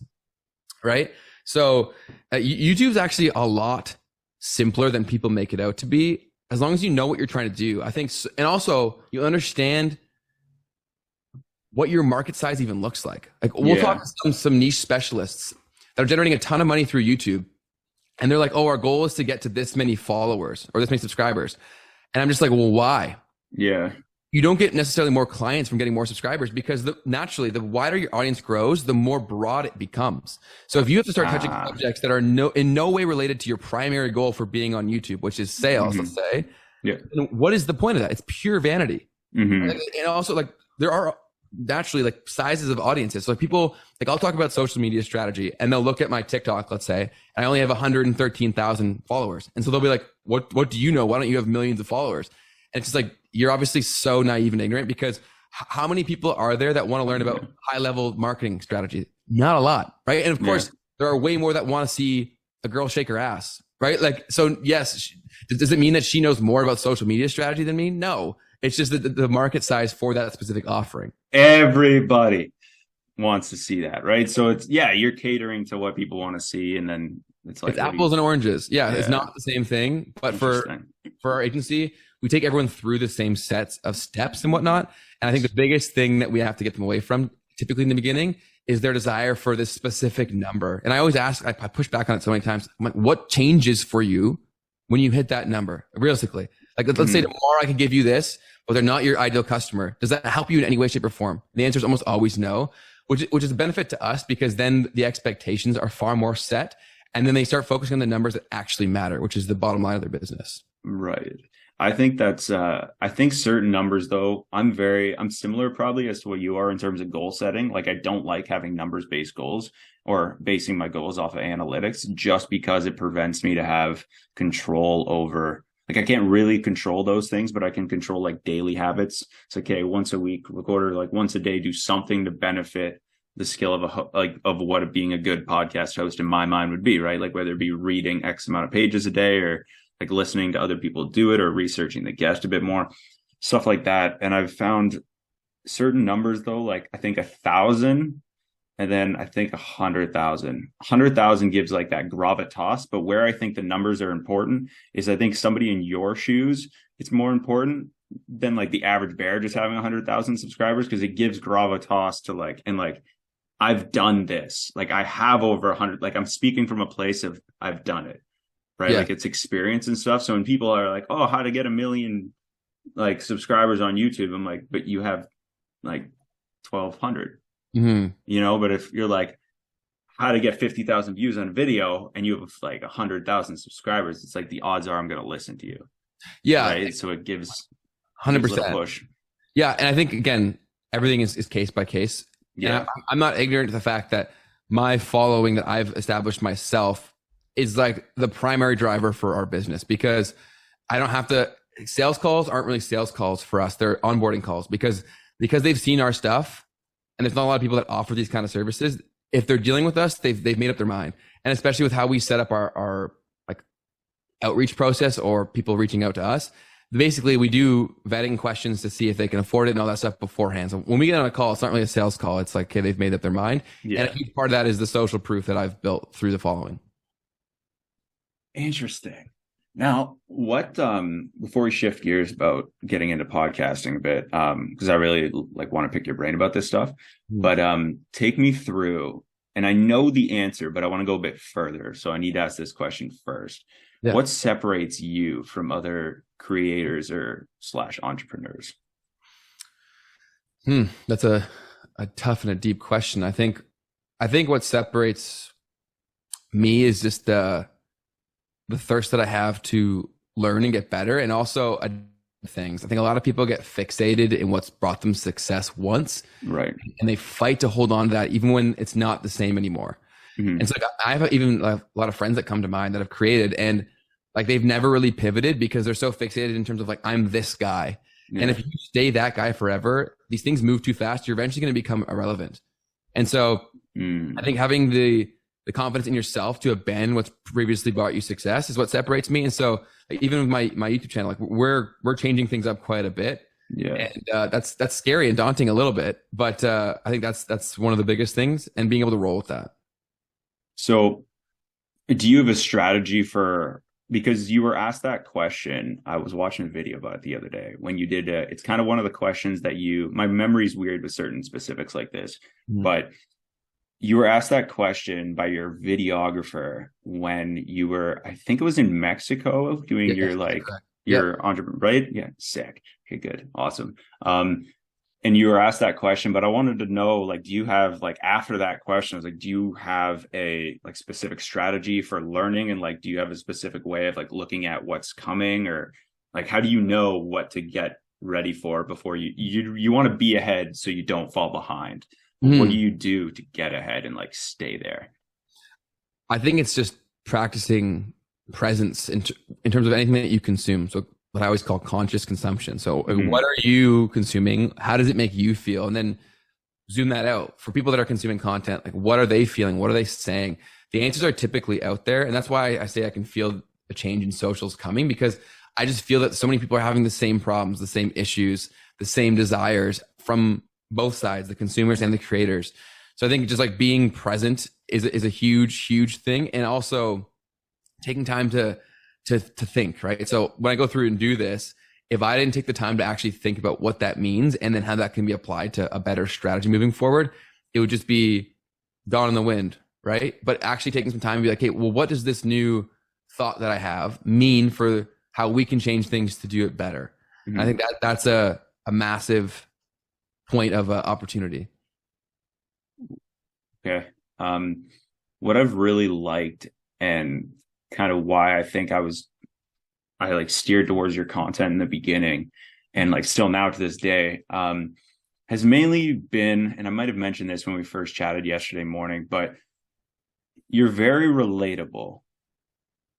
Right. So YouTube's actually a lot simpler than people make it out to be, as long as you know what you're trying to do, I think. And also you understand what your market size even looks like. Like we'll talk to some niche specialists that are generating a ton of money through YouTube. And they're like, oh, our goal is to get to this many followers or this many subscribers. And I'm just like, well, why? Yeah. You don't get necessarily more clients from getting more subscribers because naturally, the wider your audience grows, the more broad it becomes. So if you have to start touching subjects that are in no way related to your primary goal for being on YouTube, which is sales, let's say, then what is the point of that? It's pure vanity. And also, like, there are naturally like sizes of audiences. So like people, like I'll talk about social media strategy and they'll look at my TikTok, let's say, and I only have 113,000 followers. And so they'll be like, what do you know? Why don't you have millions of followers? And it's just like, you're obviously so naive and ignorant because how many people are there that want to learn about high level marketing strategy? Not a lot. Right. And of course there are way more that want to see a girl shake her ass. Right. Like, so yes. Does it mean that she knows more about social media strategy than me? No. It's just the market size for that specific offering. Everybody wants to see that, right? So it's, you're catering to what people want to see. And then It's like it's apples and oranges. Yeah, it's not the same thing. But for our agency, we take everyone through the same sets of steps and whatnot. And I think the biggest thing that we have to get them away from, typically in the beginning, is their desire for this specific number. And I always ask, I push back on it so many times. I'm like, what changes for you when you hit that number? Realistically, like let's say tomorrow I can give you this, but they're not your ideal customer. Does that help you in any way, shape, or form? And the answer is almost always no, which is a benefit to us because then the expectations are far more set. And then they start focusing on the numbers that actually matter, which is the bottom line of their business. Right. I think that's, I think certain numbers though, I'm similar probably as to what you are in terms of goal setting. Like I don't like having numbers based goals or basing my goals off of analytics just because it prevents me to have control over, like I can't really control those things, but I can control like daily habits. It's okay. Once a week, record, like once a day, do something to benefit the skill of what being a good podcast host in my mind would be, right? Like whether it be reading X amount of pages a day or like listening to other people do it or researching the guest a bit more, stuff like that. And I've found certain numbers though, like I think 1,000 and then I think 100,000. 100,000 gives like that gravitas, but where I think the numbers are important is I think somebody in your shoes, it's more important than like the average bear just having 100,000 subscribers because it gives gravitas to like, and like, I've done this, like I have over 100, like I'm speaking from a place of I've done it. Right. Yeah. Like it's experience and stuff. So when people are like, oh, how to get 1 million like subscribers on YouTube, I'm like, but you have like 1,200, you know, but if you're like, how to get 50,000 views on a video and you have like 100,000 subscribers, it's like the odds are I'm going to listen to you. Yeah. Right. So it gives 100% push. Yeah. And I think again, everything is case by case. Yeah. And I'm not ignorant to the fact that my following that I've established myself is like the primary driver for our business because I don't have to, sales calls aren't really sales calls for us. They're onboarding calls because they've seen our stuff and there's not a lot of people that offer these kind of services. If they're dealing with us, they've made up their mind. And especially with how we set up our like outreach process or people reaching out to us, basically we do vetting questions to see if they can afford it and all that stuff beforehand. So when we get on a call, it's not really a sales call. It's like, okay, they've made up their mind. Yeah. And a huge part of that is the social proof that I've built through the following. Interesting. Now, what before we shift gears about getting into podcasting a bit, because I really like want to pick your brain about this stuff, but take me through, and I know the answer, but I want to go a bit further. So I need to ask this question first. Yeah. What separates you from other creators or / entrepreneurs? That's a tough and a deep question. I think what separates me is just the thirst that I have to learn and get better, and also things. I think a lot of people get fixated in what's brought them success once, right? And they fight to hold on to that even when it's not the same anymore. And so like, I have even a lot of friends that come to mind that have created, and like they've never really pivoted because they're so fixated in terms of like, I'm this guy. Yeah. And if you stay that guy forever, these things move too fast. You're eventually going to become irrelevant. And so I think having the confidence in yourself to abandon what's previously brought you success is what separates me. And so like, even with my YouTube channel, like we're changing things up quite a bit. Yeah. And that's scary and daunting a little bit, but I think that's one of the biggest things, and being able to roll with that. So do you have a strategy for, because you were asked that question, I was watching a video about it the other day when you did, it's kind of one of the questions that my memory's weird with certain specifics like this, but you were asked that question by your videographer when you were, I think it was in Mexico doing your entrepreneur, right? Yeah. Sick. Okay, good. Awesome. And you were asked that question, but I wanted to know, like, do you have, like, after that question, I was like, do you have a like specific strategy for learning? And like, do you have a specific way of like looking at what's coming, or like, how do you know what to get ready for before you want to be ahead so you don't fall behind? What do you do to get ahead and like stay there? I think it's just practicing presence in terms of anything that you consume. So what I always call conscious consumption. So what are you consuming? How does it make you feel? And then zoom that out for people that are consuming content. Like, what are they feeling? What are they saying? The answers are typically out there. And that's why I say I can feel a change in socials coming, because I just feel that so many people are having the same problems, the same issues, the same desires from both sides, the consumers and the creators. So I think just like being present is a huge, huge thing. And also taking time to think, right? So when I go through and do this, if I didn't take the time to actually think about what that means and then how that can be applied to a better strategy moving forward, it would just be gone in the wind, right? But actually taking some time to be like, hey, well, what does this new thought that I have mean for how we can change things to do it better? Mm-hmm. I think that's a massive point of opportunity. Okay. What I've really liked and kind of why I think I like steered towards your content in the beginning and like still now to this day, has mainly been, and I might have mentioned this when we first chatted yesterday morning, but you're very relatable.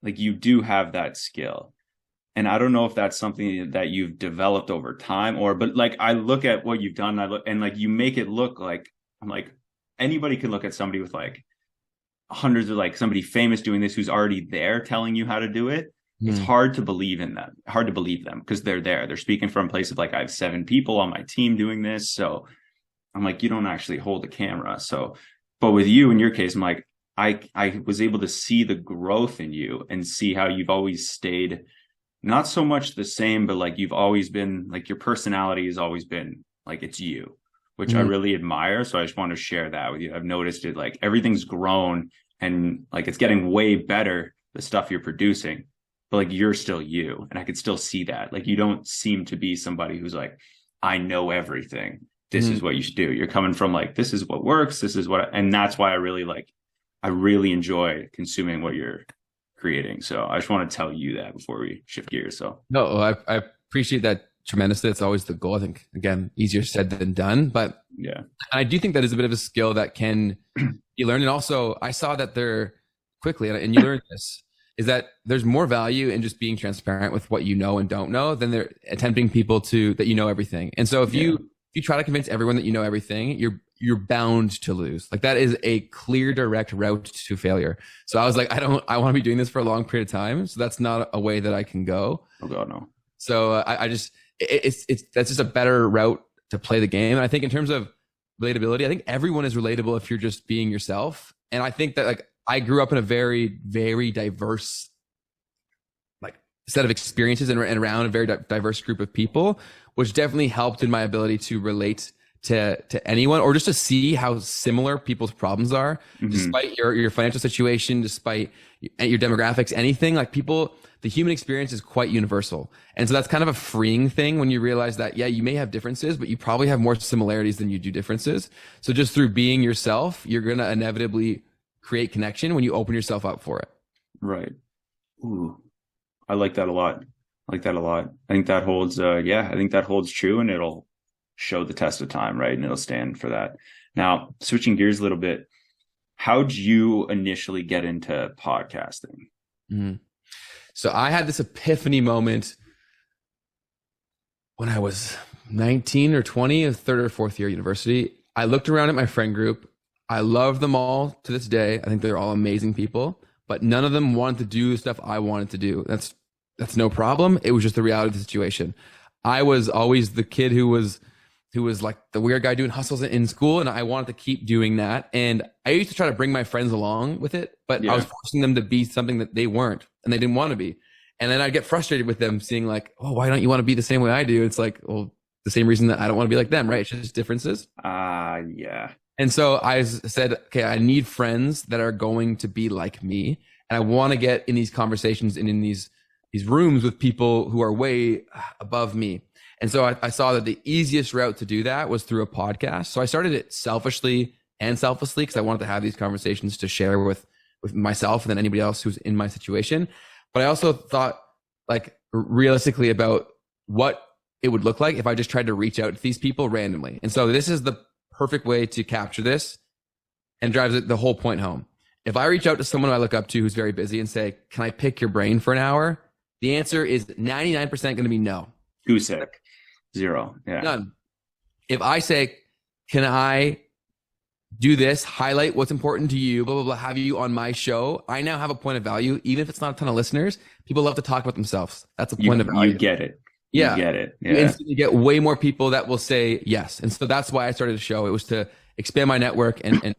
Like you do have that skill. And I don't know if that's something that you've developed over time but like I look at what you've done and like you make it look like, I'm like, anybody can look at somebody with like hundreds of like somebody famous doing this who's already there telling you how to do it. It's hard to believe them because they're there. They're speaking from a place of like, I have 7 people on my team doing this. So I'm like, you don't actually hold the camera. So, but with you, in your case, I'm like, I was able to see the growth in you and see how you've always stayed not so much the same, but like you've always been like your personality has always been like it's you, which I really admire. So I just want to share that with you. I've noticed it, like everything's grown and like it's getting way better, the stuff you're producing, but like you're still you. And I could still see that. Like you don't seem to be somebody who's like, I know everything. This is what you should do. You're coming from like, this is what works. This is what, and that's why I really enjoy consuming what you're creating. So I just want to tell you that before we shift gears. So no, I appreciate that tremendously. It's always the goal. I think, again, easier said than done, but yeah, I do think that is a bit of a skill that can be learned. And also I saw that there quickly, and you learned this, is that there's more value in just being transparent with what you know and don't know than they're attempting people that you know everything. And so if you try to convince everyone that you know everything, you're bound to lose. Like that is a clear, direct route to failure. So I was like, I want to be doing this for a long period of time. So that's not a way that I can go. Oh God, no. So that's just a better route to play the game. And I think in terms of relatability, I think everyone is relatable if you're just being yourself. And I think that like I grew up in a very, very diverse like set of experiences and around a very diverse group of people, which definitely helped in my ability to relate to anyone, or just to see how similar people's problems are, despite your financial situation, despite your demographics, anything. Like the human experience is quite universal. And so that's kind of a freeing thing when you realize that, yeah, you may have differences, but you probably have more similarities than you do differences. So just through being yourself, you're going to inevitably create connection when you open yourself up for it. Right. Ooh, I like that a lot. I think that holds, I think that holds true, and it'll show the test of time, right? And it'll stand for that. Now, switching gears a little bit, how'd you initially get into podcasting? So I had this epiphany moment when I was 19 or 20, a third or fourth year university. I looked around at my friend group. I love them all to this day. I think they're all amazing people, but none of them wanted to do the stuff I wanted to do. That's no problem. It was just the reality of the situation. I was always the kid who was like the weird guy doing hustles in school, and I wanted to keep doing that. And I used to try to bring my friends along with it, but I was forcing them to be something that they weren't and they didn't want to be. And then I'd get frustrated with them seeing like, oh, why don't you want to be the same way I do? It's like, well, the same reason that I don't want to be like them, right? It's just differences. Yeah. And so I said, okay, I need friends that are going to be like me. And I want to get in these conversations and in these rooms with people who are way above me. And so I saw that the easiest route to do that was through a podcast. So I started it selfishly and selflessly because I wanted to have these conversations to share with myself and then anybody else who's in my situation. But I also thought like realistically about what it would look like if I just tried to reach out to these people randomly. And so this is the perfect way to capture this and drives the whole point home. If I reach out to someone I look up to who's very busy and say, can I pick your brain for an hour? The answer is 99% going to be no. Goose egg. 0. Yeah. None. If I say, can I do this, highlight what's important to you, blah, blah, blah, have you on my show, I now have a point of value. Even if it's not a ton of listeners, people love to talk about themselves. That's a point of value. You get it. Yeah. You get it. Yeah. You instantly get way more people that will say yes. And so that's why I started the show. It was to expand my network and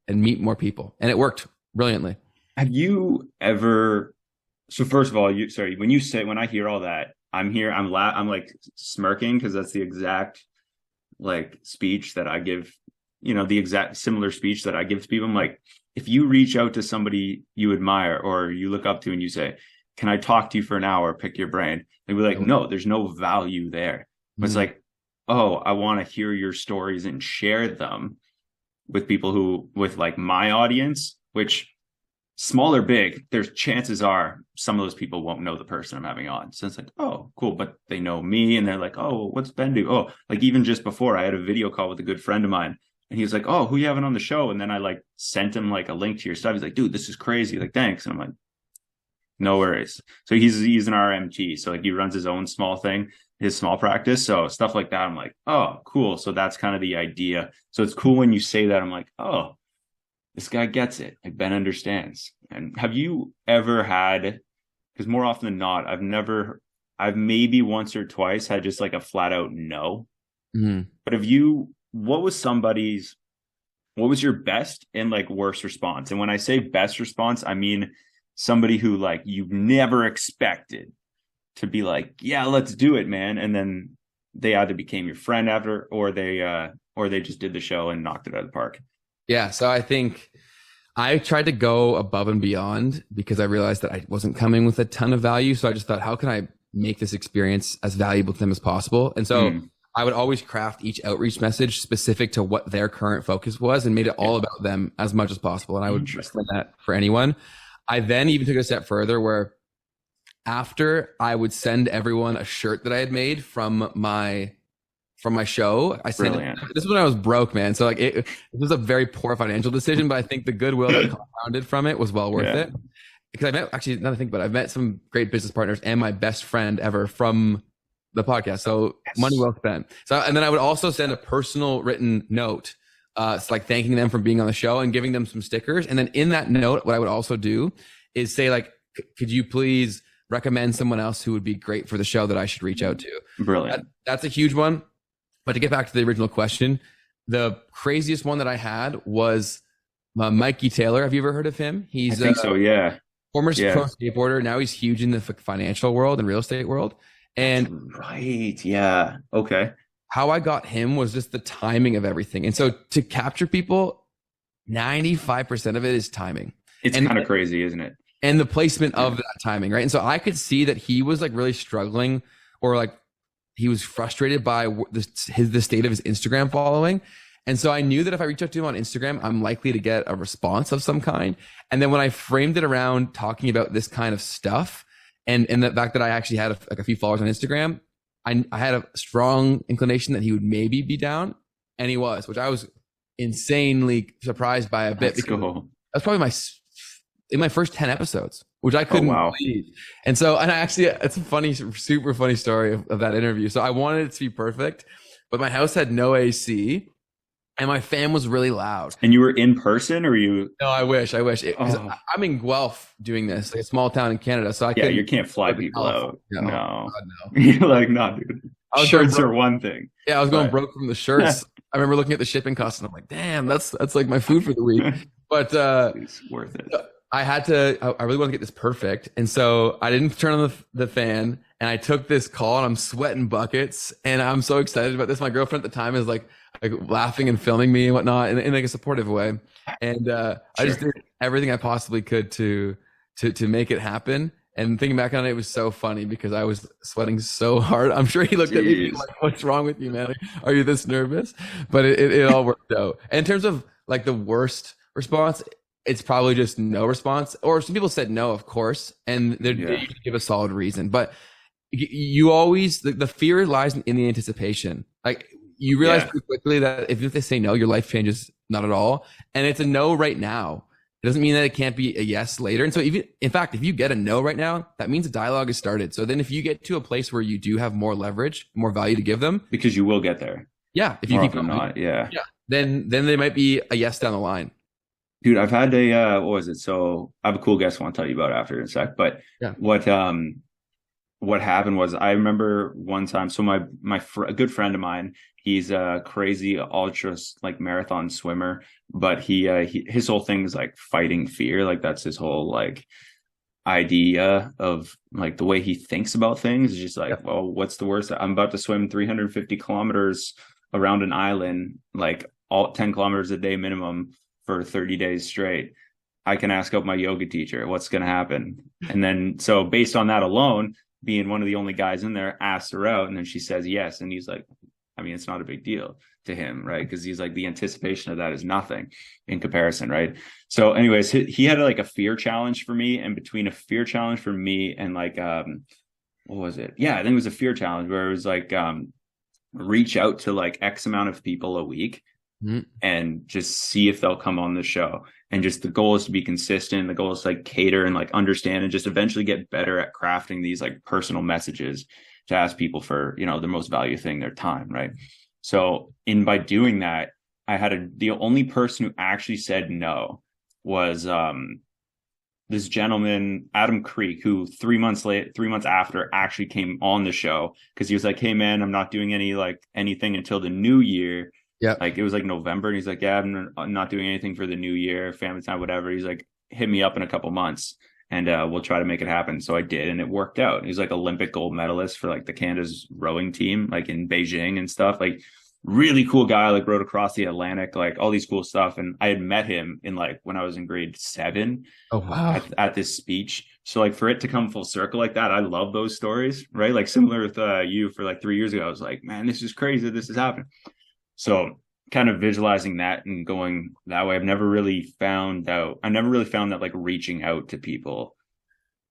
meet more people. And it worked brilliantly. Have you ever So first of all, when I hear all that, I'm like smirking because that's the exact like speech that I give, the exact similar speech that I give to people. I'm like, if you reach out to somebody you admire or you look up to and you say, can I talk to you for an hour, pick your brain? They'd be like, no, there's no value there. But it's like, oh, I want to hear your stories and share them with people with like my audience, which small or big, there's chances are some of those people won't know the person I'm having on. So it's like, oh, cool. But they know me and they're like, oh, what's Ben do? Oh, like even just before I had a video call with a good friend of mine and he was like, oh, who you having on the show? And then I like sent him like a link to your stuff. He's like, dude, this is crazy. Like, thanks. And I'm like, no worries. So he's an RMT. So like he runs his own small thing, his small practice. So stuff like that. I'm like, oh, cool. So that's kind of the idea. So it's cool when you say that. I'm like, oh, this guy gets it. Like Ben understands. And have you ever had, because more often than not, I've maybe once or twice had just like a flat out no. Mm-hmm. But what was your best and like worst response? And when I say best response, I mean somebody who like you've never expected to be like, yeah, let's do it, man. And then they either became your friend after, or they just did the show and knocked it out of the park. Yeah. So I think I tried to go above and beyond because I realized that I wasn't coming with a ton of value. So I just thought, how can I make this experience as valuable to them as possible? And so I would always craft each outreach message specific to what their current focus was and made it all about them as much as possible. And I would recommend that for anyone. I then even took it a step further where after I would send everyone a shirt that I had made from my show. I sent it, this is when I was broke, man. So like it was a very poor financial decision, but I think the goodwill that compounded from it was well worth it. Because I met, actually, now that I think about it, I've met some great business partners and my best friend ever from the podcast. So money well spent. So, and then I would also send a personal written note, it's like thanking them for being on the show and giving them some stickers. And then in that note, what I would also do is say like, could you please recommend someone else who would be great for the show that I should reach out to? Brilliant. That's a huge one. But to get back to the original question, the craziest one that I had was Mikey Taylor. Have you ever heard of him? I think so, yeah. Former pro skateboarder. Now he's huge in the financial world and real estate world. And right, yeah, okay. How I got him was just the timing of everything. And so to capture people, 95% of it is timing. It's kind of crazy, isn't it? And the placement of that timing, right? And so I could see that he was like really struggling, or like he was frustrated by the state of his Instagram following. And so I knew that if I reach out to him on Instagram, I'm likely to get a response of some kind. And then when I framed it around talking about this kind of stuff, and the fact that I actually had a few followers on Instagram, I had a strong inclination that he would maybe be down, and he was, which I was insanely surprised by a bit. That's cool. That's probably in my first 10 episodes, which I couldn't believe. And so, and I actually, it's a funny, super funny story of that interview. So I wanted it to be perfect, but my house had no AC and my fan was really loud. And you were in person, or you? No, I wish. I'm in Guelph doing this, like a small town in Canada. So you can't fly people out. No. No. You're like, no, dude. Shirts are one thing. Yeah, I was going broke from the shirts. I remember looking at the shipping costs and I'm like, damn, that's like my food for the week. But it's worth it. I really want to get this perfect. And so I didn't turn on the fan, and I took this call and I'm sweating buckets and I'm so excited about this. My girlfriend at the time is like laughing and filming me and whatnot in like a supportive way. And I just did everything I possibly could to make it happen. And thinking back on it, it was so funny because I was sweating so hard. I'm sure he looked at me like, what's wrong with you, man? Like, are you this nervous? But it all worked out. And in terms of like the worst response, it's probably just no response. Or some people said no, of course, and they usually give a solid reason. But you always, the fear lies in the anticipation. Like you realize pretty quickly that if they say no, your life changes not at all. And it's a no right now. It doesn't mean that it can't be a yes later. And so in fact, if you get a no right now, that means a dialogue has started. So then if you get to a place where you do have more leverage, more value to give them. Because you will get there. Yeah. If you keep going. Then there might be a yes down the line. Dude, I've had what was it? So I have a cool guest I want to tell you about after in a sec. But what happened was, I remember one time, so a good friend of mine, he's a crazy ultra like marathon swimmer, but his whole thing is like fighting fear. Like that's his whole like idea of like the way he thinks about things is just like, well, what's the worst? I'm about to swim 350 kilometers around an island, like all 10 kilometers a day minimum for 30 days straight. I can ask out my yoga teacher, what's going to happen? And then, so based on that alone, being one of the only guys in there, asked her out, and then she says yes. And he's like, I mean, it's not a big deal to him, right? Because he's like, the anticipation of that is nothing in comparison, right? So anyways, he had like a fear challenge for me, and between a fear challenge for me and like, what was it? Yeah, I think it was a fear challenge where it was like, reach out to like X amount of people a week and just see if they'll come on the show. And just the goal is to be consistent. The goal is to like cater and like understand and just eventually get better at crafting these like personal messages to ask people for, you know, the most value thing, their time, right? So by doing that, I had the only person who actually said no was this gentleman, Adam Creek, who 3 months after actually came on the show, because he was like, hey man, I'm not doing anything until the new year. Yeah. Like it was like November, and he's like, yeah, I'm not doing anything for the new year, family time, whatever. He's like, hit me up in a couple months and we'll try to make it happen. So I did, and it worked out. He's like Olympic gold medalist for like the Canada's rowing team, like in Beijing and stuff. Like really cool guy, like rowed across the Atlantic, like all these cool stuff. And I had met him in like when I was in grade 7. Oh wow. At this speech. So like for it to come full circle like that, I love those stories, right? Like similar with you for like 3 years ago, I was like, man, this is crazy. This is happening. So kind of visualizing that and going that way, I never really found that like reaching out to people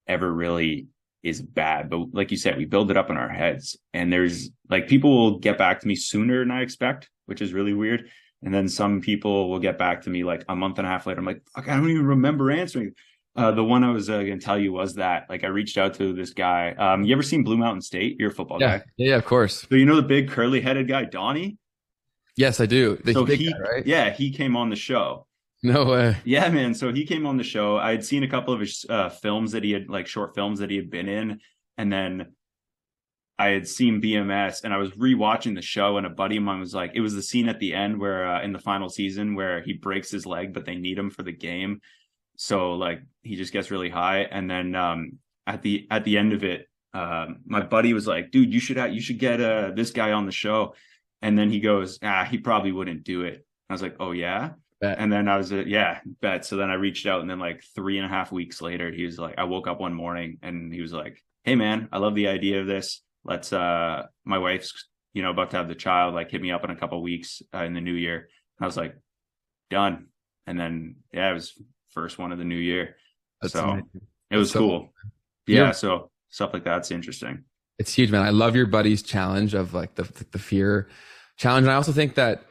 ever really is bad. But like you said, we build it up in our heads, and there's like people will get back to me sooner than I expect, which is really weird. And then some people will get back to me like a month and a half later. I'm like, fuck, I don't even remember answering. The one I was going to tell you was that like I reached out to this guy. You ever seen Blue Mountain State? You're a football guy. Yeah, of course. So you know the big curly headed guy, Donnie? Yes, I do. So he, guy, right? Yeah, he came on the show. No way. Yeah, man. So he came on the show. I had seen a couple of his films that he had, like short films that he had been in. And then I had seen BMS, and I was rewatching the show, and a buddy of mine was like, it was the scene at the end where in the final season where he breaks his leg, but they need him for the game. So like he just gets really high. And then at the end of it, my buddy was like, dude, you should get this guy on the show. And then he goes, he probably wouldn't do it. I was like, oh yeah. Bet. And then I was yeah, bet. So then I reached out, and then like 3.5 weeks later, he was like, I woke up one morning and he was like, hey man, I love the idea of this. Let's my wife's, you know, about to have the child, like hit me up in a couple of weeks in the new year. And I was like, done. And then yeah, it was first one of the new year. That's so amazing. It was cool. Yeah, so stuff like that's interesting. It's huge, man. I love your buddy's challenge of like the fear challenge. And I also think that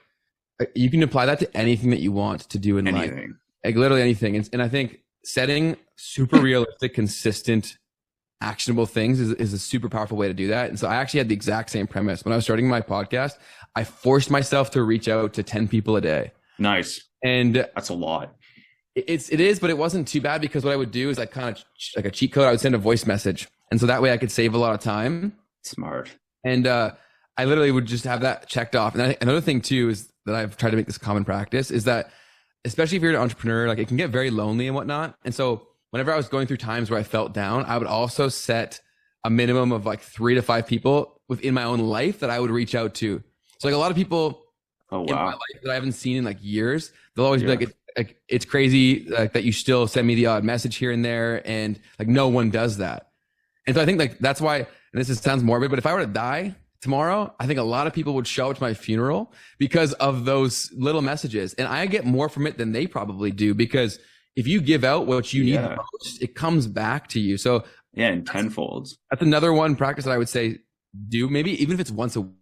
you can apply that to anything that you want to do in life, like literally anything. And I think setting super realistic, consistent, actionable things is a super powerful way to do that. And so I actually had the exact same premise. When I was starting my podcast, I forced myself to reach out to 10 people a day. Nice. And that's a lot. It is, but it wasn't too bad, because what I would do is I kind of like a cheat code. I would send a voice message. And so that way I could save a lot of time. Smart. And I literally would just have that checked off. And another thing too is that I've tried to make this common practice is that, especially if you're an entrepreneur, like it can get very lonely and whatnot. And so whenever I was going through times where I felt down, I would also set a minimum of like 3 to 5 people within my own life that I would reach out to. So like a lot of people in my life that I haven't seen in like years, they'll always be like, it's crazy that you still send me the odd message here and there. And like, no one does that. And so I think like, that's why, and this sounds morbid, but if I were to die tomorrow, I think a lot of people would show up to my funeral because of those little messages. And I get more from it than they probably do, because if you give out what you need the most, it comes back to you. So yeah, in tenfold. That's another one practice that I would say do, maybe even if it's once a week.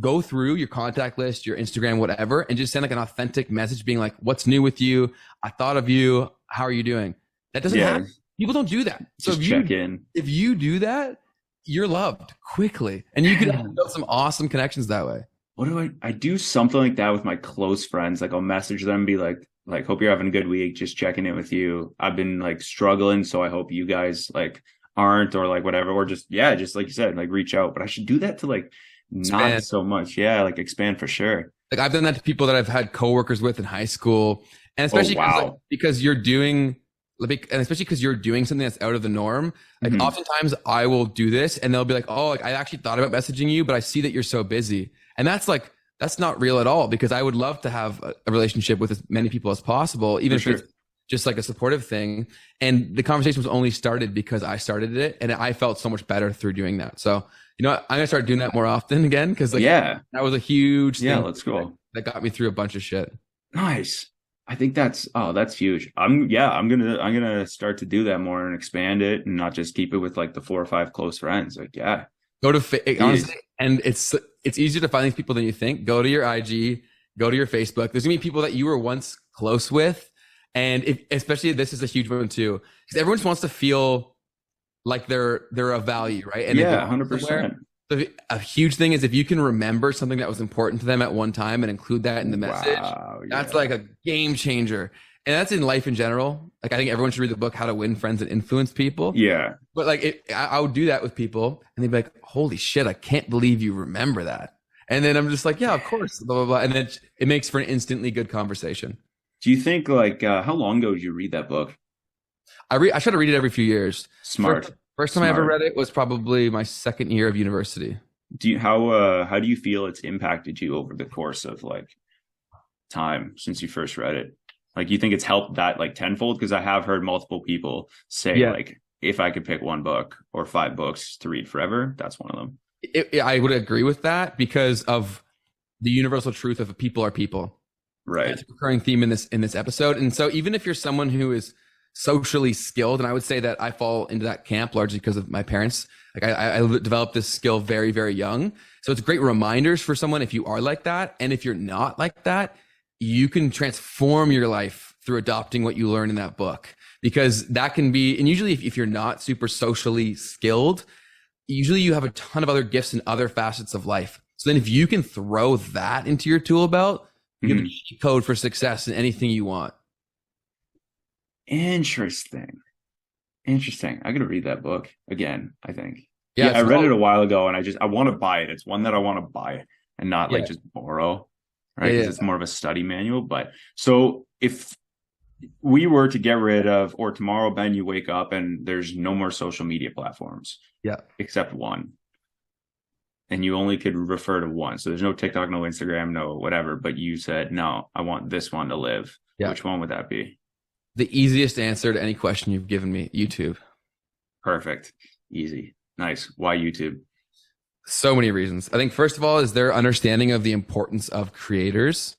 Go through your contact list, your Instagram, whatever, and just send like an authentic message being like, what's new with you? I thought of you. How are you doing? That doesn't happen. People don't do that. So just check in. If you do that, you're loved quickly, and you can build some awesome connections that way. What do I do something like that with my close friends. Like I'll message them and be like, hope you're having a good week. Just checking in with you. I've been like struggling, so I hope you guys like aren't, or like whatever, or just like you said, like reach out. But I should do that to like expand. Not so much. Yeah, like expand for sure. Like I've done that to people that I've had coworkers with in high school, and especially because you're doing and especially because you're doing something that's out of the norm. Like oftentimes I will do this and they'll be like, oh, like I actually thought about messaging you, but I see that you're so busy. And that's not real at all, because I would love to have a relationship with as many people as possible, even if it's just like a supportive thing. And the conversation was only started because I started it, and I felt so much better through doing that. So, you know what? I'm gonna start doing that more often again, because that was a huge thing. Yeah, let's go. That got me through a bunch of shit. Nice. I think that's huge. I'm gonna start to do that more and expand it, and not just keep it with like the 4 or 5 close friends. Like, yeah. Go to honestly, and it's easier to find these people than you think. Go to your IG, go to your Facebook. There's gonna be people that you were once close with, and especially this is a huge one too, because everyone just wants to feel like they're of value, right? And 100%. A huge thing is if you can remember something that was important to them at one time and include that in the message, that's like a game changer. And that's in life in general. Like, I think everyone should read the book, How to Win Friends and Influence People. Yeah. But like, I would do that with people and they'd be like, holy shit, I can't believe you remember that. And then I'm just like, yeah, of course, blah, blah, blah. And then it makes for an instantly good conversation. Do you think like, how long ago did you read that book? I try to read it every few years. Smart. First time I ever read it was probably my second year of university. How do you feel it's impacted you over the course of like time since you first read it? Like, you think it's helped that like tenfold? Because I have heard multiple people say like, if I could pick one book or 5 books to read forever, that's one of them. I would agree with that because of the universal truth of people are people. Right. That's a recurring theme in this episode. And so even if you're someone who is socially skilled, and I would say that I fall into that camp largely because of my parents. Like I developed this skill very, very young. So it's great reminders for someone if you are like that. And if you're not like that, you can transform your life through adopting what you learn in that book, because that can be, and usually if you're not super socially skilled, usually you have a ton of other gifts in other facets of life. So then if you can throw that into your tool belt, you have a cheat code for success in anything you want. Interesting. I gotta read that book again, I think. Yeah, I read it a while ago and I want to buy it. It's one that I want to buy and not like just borrow, right? Because it's more of a study manual. But so if we were to get rid of, or tomorrow, Ben, you wake up and there's no more social media platforms. Except one. And you only could refer to one. So there's no TikTok, no Instagram, no whatever. But you said, no, I want this one to live. Which one would that be? The easiest answer to any question you've given me, YouTube. Perfect. Easy. Nice. Why YouTube? So many reasons. I think first of all is their understanding of the importance of creators.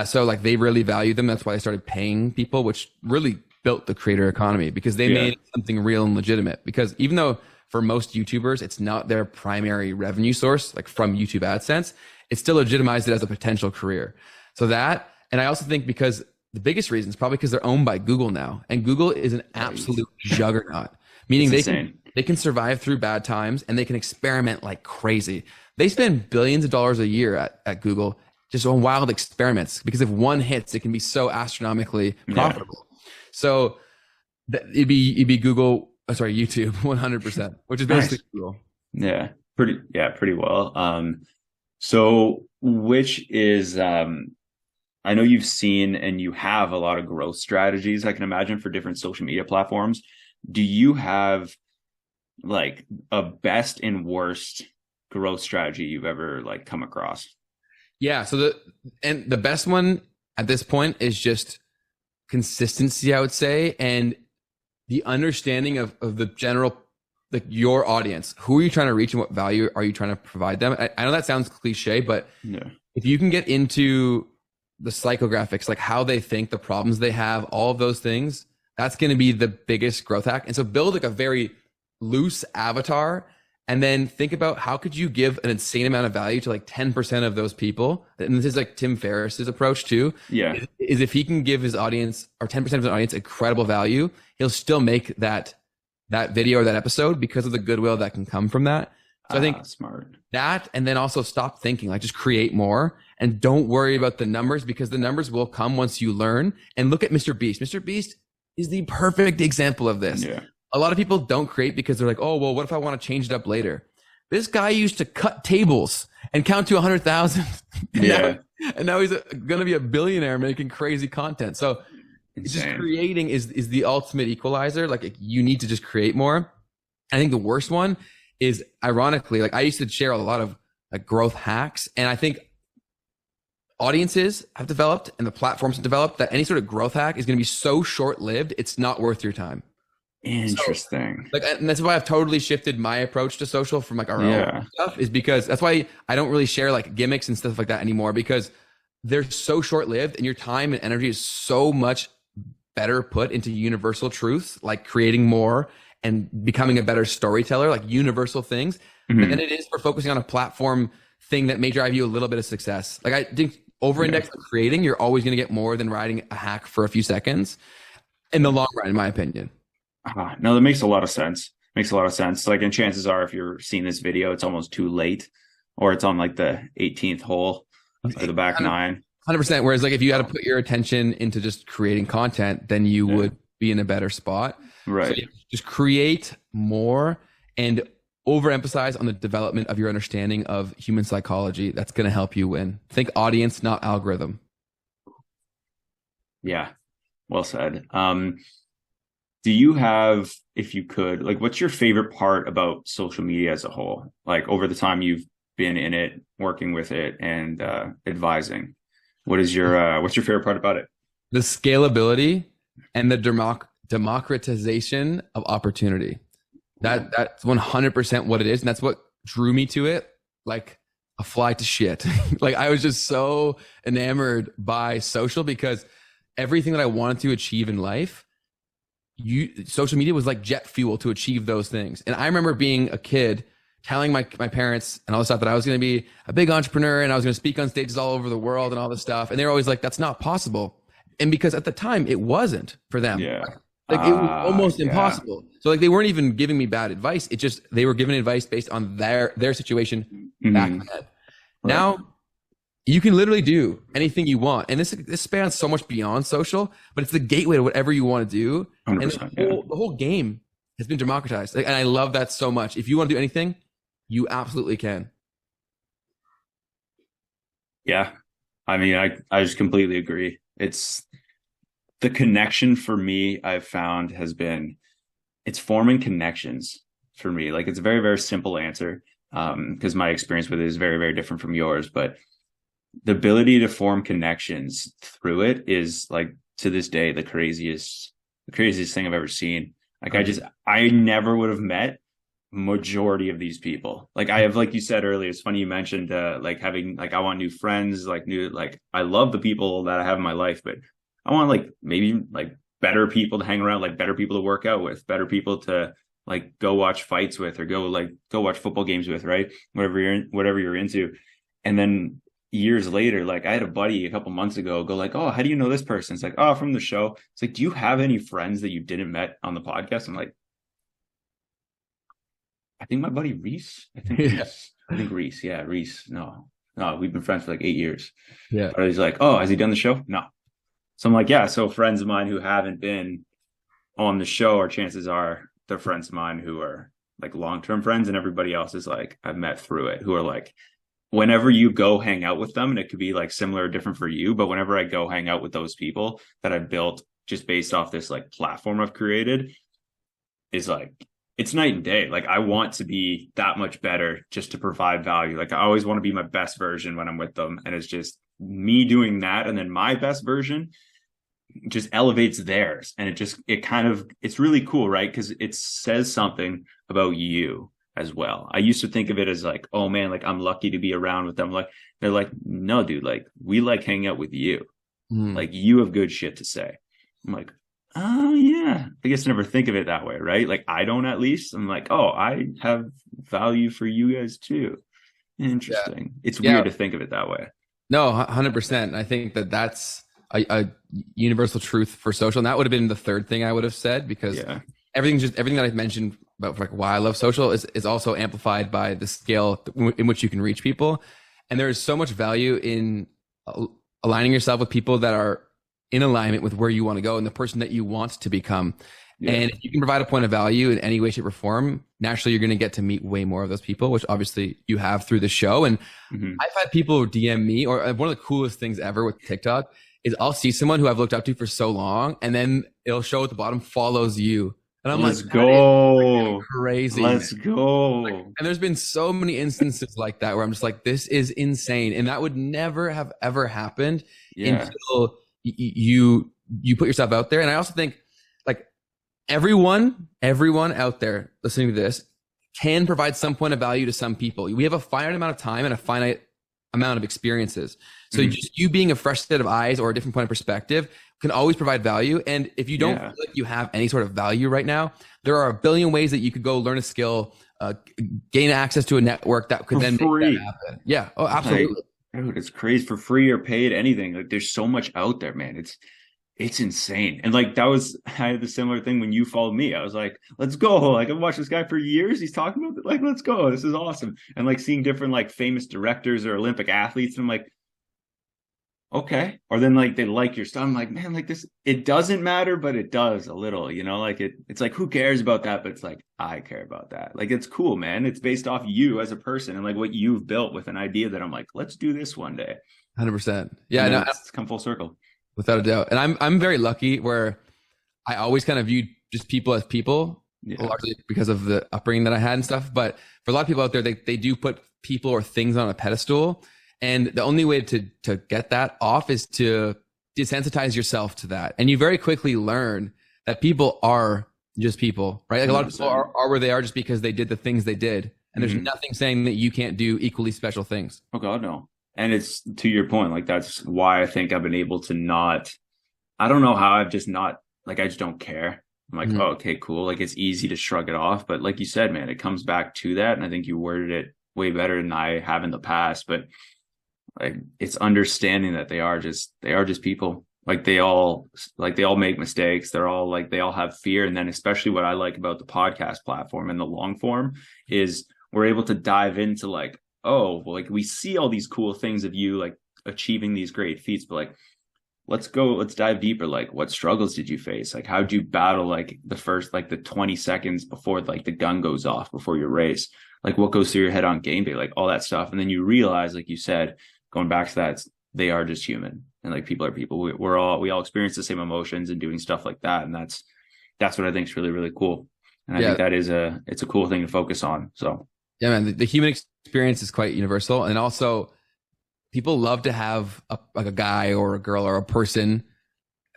So like they really value them. That's why they started paying people, which really built the creator economy, because they made something real and legitimate. Because even though for most YouTubers, it's not their primary revenue source, like from YouTube AdSense, it still legitimized it as a potential career. So that, and I also think because the biggest reason is probably because they're owned by Google now, and Google is an absolute juggernaut, meaning they can survive through bad times and they can experiment like crazy. They spend billions of dollars a year at Google just on wild experiments, because if one hits, it can be so astronomically profitable. So it'd be Google, YouTube 100%, which is basically Google. Yeah, pretty well. So which is, I know you've seen and you have a lot of growth strategies, I can imagine, for different social media platforms. Do you have like a best and worst growth strategy you've ever like come across? Yeah. So the best one at this point is just consistency, I would say, and the understanding of the general, like your audience. Who are you trying to reach and what value are you trying to provide them? I know that sounds cliche, but if you can get into the psychographics, like how they think, the problems they have, all of those things, that's going to be the biggest growth hack. And so build like a very loose avatar, and then think about how could you give an insane amount of value to like 10% of those people. And this is like Tim Ferriss's approach too. Is if he can give his audience, or 10% of his audience, incredible value, he'll still make that video or that episode because of the goodwill that can come from that. So I think smart. That, and then also stop thinking, like just create more and don't worry about the numbers, because the numbers will come once you learn. And look at Mr. Beast. Mr. Beast is the perfect example of this. A lot of people don't create because they're like, oh, well, what if I want to change it up later? This guy used to cut tables and count to 100,000. And now he's going to be a billionaire making crazy content. So it's just creating is the ultimate equalizer. Like you need to just create more. I think the worst one is, ironically, like I used to share a lot of like growth hacks, and I think audiences have developed and the platforms have developed that any sort of growth hack is going to be so short-lived, it's not worth your time. Interesting. So, like, and that's why I've totally shifted my approach to social from like our own stuff, is because that's why I don't really share like gimmicks and stuff like that anymore, because they're so short-lived and your time and energy is so much better put into universal truths, like creating more and becoming a better storyteller, like universal things, than it is for focusing on a platform thing that may drive you a little bit of success. Like I think over-index on creating, you're always going to get more than riding a hack for a few seconds in the long run, in my opinion. No, that makes a lot of sense. Makes a lot of sense. Like, and chances are, if you're seeing this video, it's almost too late, or it's on like the 18th hole or the back 9. 100%. Whereas like if you had to put your attention into just creating content, then you would be in a better spot. Right. So just create more and overemphasize on the development of your understanding of human psychology. That's going to help you win. Think audience, not algorithm. Yeah. Well said. Do you have, if you could, like, what's your favorite part about social media as a whole? Like over the time you've been in it, working with it, and advising, what's your favorite part about it? The scalability and the democratization of opportunity. That's 100% what it is, and that's what drew me to it. Like a fly to shit. Like I was just so enamored by social, because everything that I wanted to achieve in life, social media was like jet fuel to achieve those things. And I remember being a kid telling my parents and all this stuff that I was going to be a big entrepreneur and I was going to speak on stages all over the world and all this stuff. And they were always like, that's not possible. And because at the time it wasn't for them. Yeah. Like it was almost impossible. So like they weren't even giving me bad advice. It just, they were giving advice based on their situation back then. Right. Now you can literally do anything you want. And this spans so much beyond social, but it's the gateway to whatever you want to do. And the whole game has been democratized. Like, and I love that so much. If you want to do anything, you absolutely can. Yeah. I mean, I just completely agree. It's the connection for me, I've found it's forming connections for me. Like it's a very, very simple answer. Because my experience with it is very, very different from yours, but the ability to form connections through it is, like, to this day, the craziest thing I've ever seen. Like I never would have met majority of these people. Like I have, like you said earlier, it's funny you mentioned like having, like, I want new friends, like I love the people that I have in my life, but I want like maybe like better people to hang around, like better people to work out with, better people to like go watch fights with, or go watch football games with, right? Whatever you're into. And then years later, like I had a buddy a couple months ago go like, oh, how do you know this person? It's like, oh, from the show. It's like, do you have any friends that you didn't met on the podcast? I'm like, I think my buddy Reese. Reese. Yeah, Reese. No, we've been friends for like 8 years. Yeah. But he's like, oh, has he done the show? No. So I'm like, yeah. So friends of mine who haven't been on the show, or chances are they're friends of mine who are like long-term friends, and everybody else is like, I've met through it, who are like, whenever you go hang out with them, and it could be like similar or different for you, but whenever I go hang out with those people that I've built just based off this like platform I've created, is like, it's night and day. Like I want to be that much better just to provide value. Like I always want to be my best version when I'm with them. And it's just me doing that. And then my best version just elevates theirs. And it's really cool, right? Because it says something about you as well. I used to think of it as like, oh man, like I'm lucky to be around with them. Like they're like, no, dude, like we like hanging out with you. Like you have good shit to say. I'm like, oh yeah, I guess I never think of it that way, right? Like I don't, at least. I'm like, oh, I have value for you guys too. Interesting. Yeah. It's weird to think of it that way. No, 100%. I think that's a universal truth for social. And that would have been the third thing I would have said, because everything that I've mentioned about like why I love social is also amplified by the scale in which you can reach people. And there is so much value in aligning yourself with people that are in alignment with where you want to go and the person that you want to become. Yeah. And if you can provide a point of value in any way, shape, or form, naturally you're going to get to meet way more of those people, which obviously you have through the show. And I've had people DM me, or one of the coolest things ever with TikTok is I'll see someone who I've looked up to for so long, and then it'll show at the bottom follows you. And I'm Let's like, go. Crazy. Let's go. And there's been so many instances like that where I'm just like, this is insane. And that would never have ever happened until you put yourself out there. And I also think like everyone out there listening to this can provide some point of value to some people. We have a finite amount of time and a finite amount of experiences. So just you being a fresh set of eyes or a different point of perspective can always provide value. And if you don't feel like you have any sort of value right now, there are a billion ways that you could go learn a skill, gain access to a network that could then make that happen. Yeah. Oh, absolutely. Like, dude, it's crazy, for free or paid, anything. Like there's so much out there, man. It's insane. And like I had the similar thing when you followed me. I was like, let's go. Like I've watched this guy for years. He's talking about it. Like, let's go. This is awesome. And like seeing different like famous directors or Olympic athletes. And I'm like, okay. Or then like they like your stuff. I'm like, man, like this, it doesn't matter, but it does a little, you know, like it's like, who cares about that? But it's like, I care about that. Like, it's cool, man. It's based off you as a person and like what you've built with an idea that I'm like, let's do this one day. 100%. Yeah. No, it's come full circle. Without a doubt. And I'm very lucky where I always kind of viewed just people as people, largely because of the upbringing that I had and stuff. But for a lot of people out there, they do put people or things on a pedestal. And the only way to get that off is to desensitize yourself to that. And you very quickly learn that people are just people, right? Like a lot of people are where they are just because they did the things they did. And there's nothing saying that you can't do equally special things. Oh God, no. And it's to your point, like that's why I think I've been able to I don't know how I've just not, like, I just don't care. I'm like, oh, okay, cool. Like it's easy to shrug it off. But like you said, man, it comes back to that. And I think you worded it way better than I have in the past. But like, it's understanding that they are just people. Like they all make mistakes. They all have fear. And then especially what I like about the podcast platform and the long form is we're able to dive into like, oh, well, like we see all these cool things of you like achieving these great feats, but like, let's dive deeper. Like what struggles did you face? Like, how'd you battle like the first, like the 20 seconds before like the gun goes off before your race? Like what goes through your head on game day, like all that stuff. And then you realize, like you said, going back to that, they are just human and like people are people. We all experience the same emotions and doing stuff like that. And that's what I think is really, really cool. And I think that it's a cool thing to focus on. So yeah, man, the human experience is quite universal. And also people love to have a guy or a girl or a person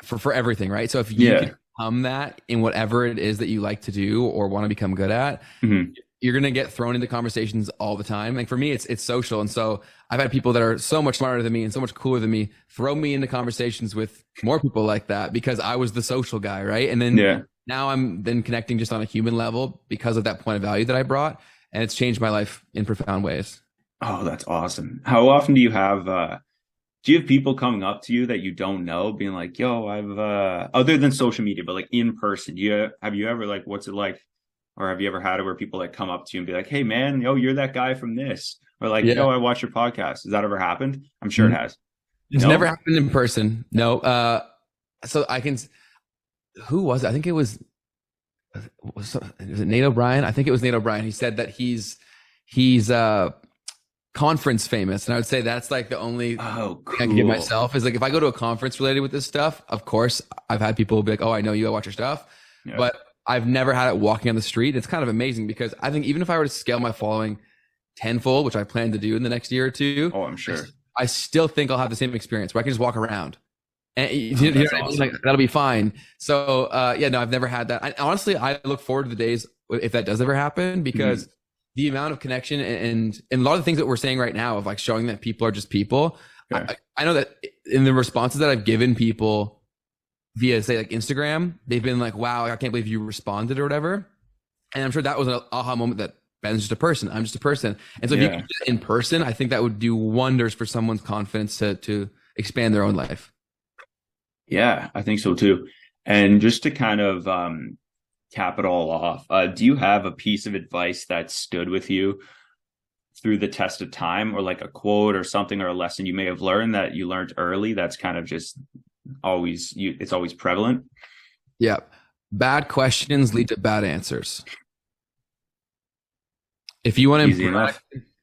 for everything, right? So if you can become that in whatever it is that you like to do or want to become good at, you're going to get thrown into conversations all the time. Like for me, it's social. And so I've had people that are so much smarter than me and so much cooler than me throw me into conversations with more people like that because I was the social guy, right? And then now I'm then connecting just on a human level because of that point of value that I brought. And it's changed my life in profound ways. Oh, that's awesome. How often do you have people coming up to you that you don't know being like, yo, I've other than social media, but like in person, have you ever like, what's it like? Or have you ever had it where people like come up to you and be like, hey man, yo, you're that guy from this, or like, yo, I watch your podcast. Has that ever happened? I'm sure it has. It's never happened in person. No. So who was it? I think it was it Nate O'Brien? I think it was Nate O'Brien. He said that he's conference famous. And I would say that's like the only thing I can give myself is like, if I go to a conference related with this stuff, of course I've had people be like, oh, I know you, I watch your stuff, but I've never had it walking on the street. It's kind of amazing because I think even if I were to scale my following tenfold, which I plan to do in the next year or two, I'm sure I still think I'll have the same experience where I can just walk around. And you know what I mean? Like, that'll be fine. So no, I've never had that. Honestly, I look forward to the days if that does ever happen because the amount of connection and a lot of the things that we're saying right now of like showing that people are just people. I know that in the responses that I've given people via say like Instagram, they've been like, wow, I can't believe you responded or whatever. And I'm sure that was an aha moment that Ben's just a person. I'm just a person. And so if you can do it in person, I think that would do wonders for someone's confidence to expand their own life. Yeah, I think so too. And just to kind of cap it all off, do you have a piece of advice that stood with you through the test of time, or like a quote or something or a lesson you may have learned that you learned early that's kind of just it's always prevalent? Yeah. Bad questions lead to bad answers. If you want to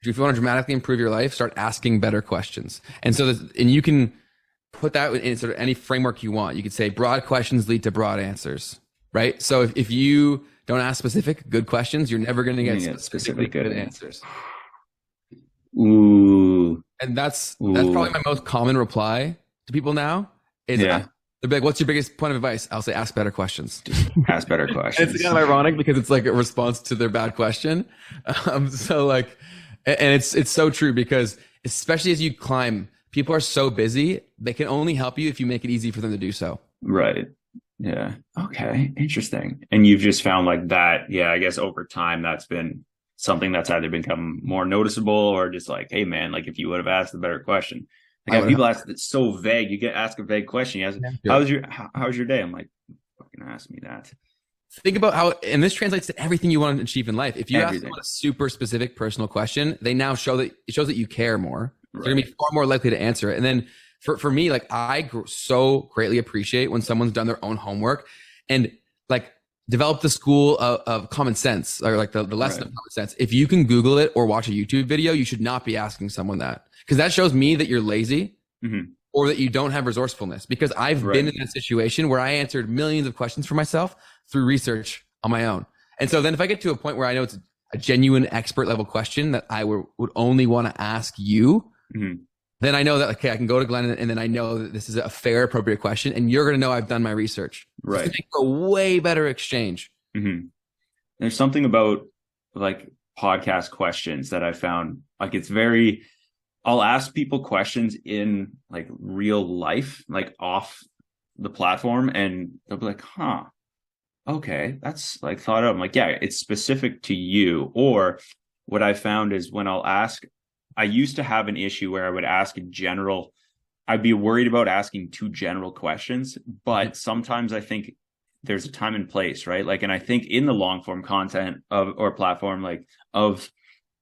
dramatically improve your life, start asking better questions. And so, and you can put that in sort of any framework you want. You could say broad questions lead to broad answers, right? So if you don't ask specific good questions, you're never going to get specific good answers. Ooh. And that's probably my most common reply to people now is they're like, what's your biggest point of advice? I'll say, ask better questions. Ask better questions. It's kind of ironic because it's like a response to their bad question. So like, and it's so true because especially as you climb, people are so busy. They can only help you if you make it easy for them to do so. Right. Yeah. Okay. Interesting. And you've just found like that. Yeah. I guess over time, that's been something that's either become more noticeable or just like, hey man, like if you would have asked a better question. Like people ask it's so vague. You ask a vague question. You ask, how's your day? I'm like, fucking ask me that. Think about how, and this translates to everything you want to achieve in life. If you ask someone a super specific personal question, they now shows that you care more. Right. They're gonna be far more likely to answer it. And then for me, like I so greatly appreciate when someone's done their own homework and like develop the school of common sense or like the lesson of common sense. If you can Google it or watch a YouTube video, you should not be asking someone that because that shows me that you're lazy or that you don't have resourcefulness because I've been in that situation where I answered millions of questions for myself through research on my own. And so then if I get to a point where I know it's a genuine expert level question that I would only want to ask you, then I know that, okay, I can go to Glenn and then I know that this is a fair, appropriate question and you're going to know I've done my research. Right. It's going to make a way better exchange. There's something about like podcast questions that I found like I'll ask people questions in like real life, like off the platform and they'll be like, huh, okay, that's like thought of. I'm like, yeah, it's specific to you. Or what I found is when I used to have an issue where I would ask I'd be worried about asking too general questions, but sometimes I think there's a time and place, right? Like, and I think in the long form content or platform, like of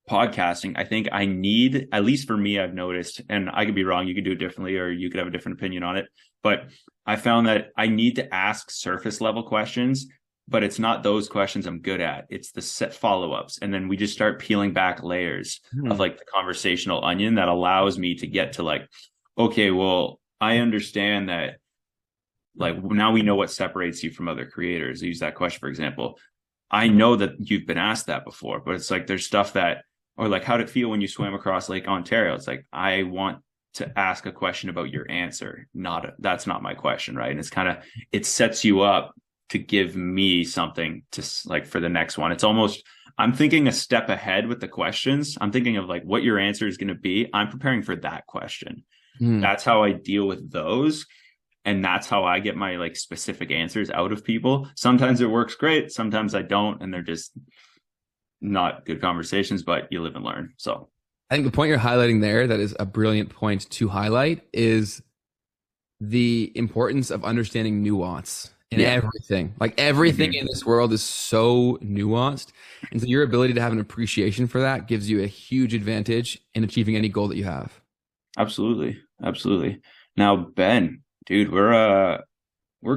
podcasting, I think I need, at least for me, I've noticed, and I could be wrong, you could do it differently, or you could have a different opinion on it. But I found that I need to ask surface level questions, but it's not those questions I'm good at. It's the set follow-ups. And then we just start peeling back layers of like the conversational onion that allows me to get to like, okay, well, I understand that like now we know what separates you from other creators. I use that question, for example. I know that you've been asked that before, but it's like, there's stuff that, or like, how did it feel when you swam across Lake Ontario? It's like, I want to ask a question about your answer. That's not my question. Right. And it's kind of, it sets you up to give me something to like for the next one. It's almost, I'm thinking a step ahead with the questions. I'm thinking of like what your answer is going to be. I'm preparing for that question. That's how I deal with those. And that's how I get my like specific answers out of people. Sometimes it works great. Sometimes I don't. And they're just not good conversations, but you live and learn. So I think the point you're highlighting there, that is a brilliant point to highlight, is the importance of understanding nuance in everything. Like everything in this world is so nuanced. And so your ability to have an appreciation for that gives you a huge advantage in achieving any goal that you have. Absolutely. Absolutely. Now, Ben, dude, we're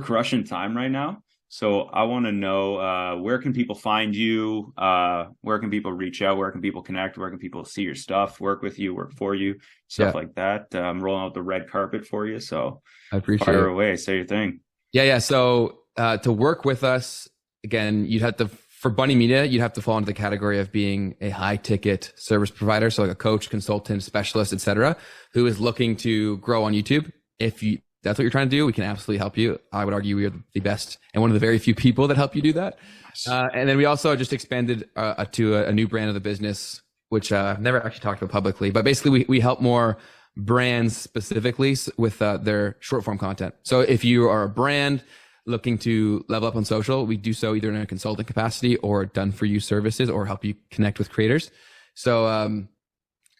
crushing time right now. So I want to know, where can people find you? Where can people reach out? Where can people connect? Where can people see your stuff, work with you, work for you, stuff like that? I'm rolling out the red carpet for you. So I appreciate fire it. away, say your thing. Yeah. So to work with us, again, you'd have to, for Bunny Media, you'd have to fall into the category of being a high ticket service provider. So like a coach, consultant, specialist, etc., who is looking to grow on YouTube. If that's what you're trying to do, we can absolutely help you. I would argue we are the best and one of the very few people that help you do that. And then we also just expanded to a new brand of the business, which I've never actually talked about publicly, but basically we help more brands specifically with their short form content. So if you are a brand looking to level up on social, we do so either in a consulting capacity or done for you services or help you connect with creators. So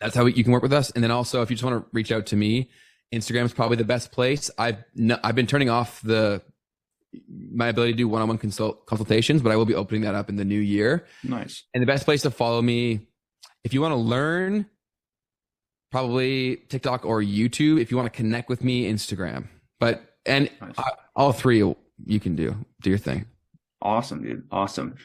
that's how you can work with us. And then also if you just want to reach out to me, Instagram is probably the best place. I've been turning off my ability to do one-on-one consultations, but I will be opening that up in the new year. Nice. And the best place to follow me, if you want to learn, probably TikTok or YouTube. If you want to connect with me, Instagram. Nice. All three you can do your thing. Awesome, dude. Awesome.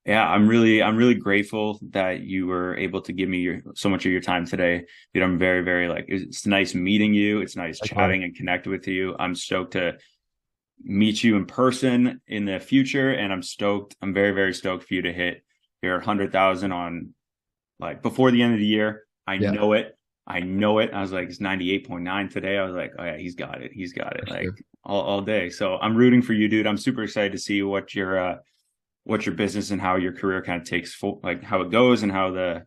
Yeah, I'm really grateful that you were able to give me so much of your time today. Dude, I'm very, very like, it's nice meeting you. It's nice chatting and connect with you. I'm stoked to meet you in person in the future. And I'm very, very stoked for you to hit your 100,000 on like before the end of the year. I know it. I know it. I was like, it's 98.9 today. I was like, oh yeah, he's got it. He's got it. Like all day. So I'm rooting for you, dude. I'm super excited to see what your business and how your career kind of takes full, like how it goes and how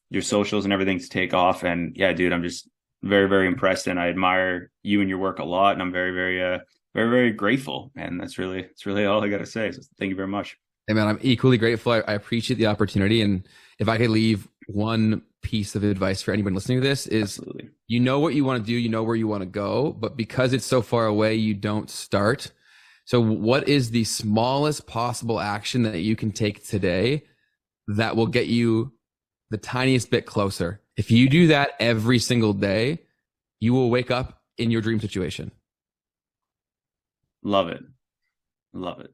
your socials and everything to take off. And yeah, dude, I'm just very, very impressed, and I admire you and your work a lot. And I'm very, very, very, very grateful. And it's really all I got to say. So thank you very much. Hey man, I'm equally grateful. I appreciate the opportunity. And if I could leave one piece of advice for anyone listening to this is Absolutely. You know what you want to do, you know where you want to go, but because it's so far away, you don't start. So what is the smallest possible action that you can take today that will get you the tiniest bit closer? If you do that every single day, you will wake up in your dream situation. Love it. Love it.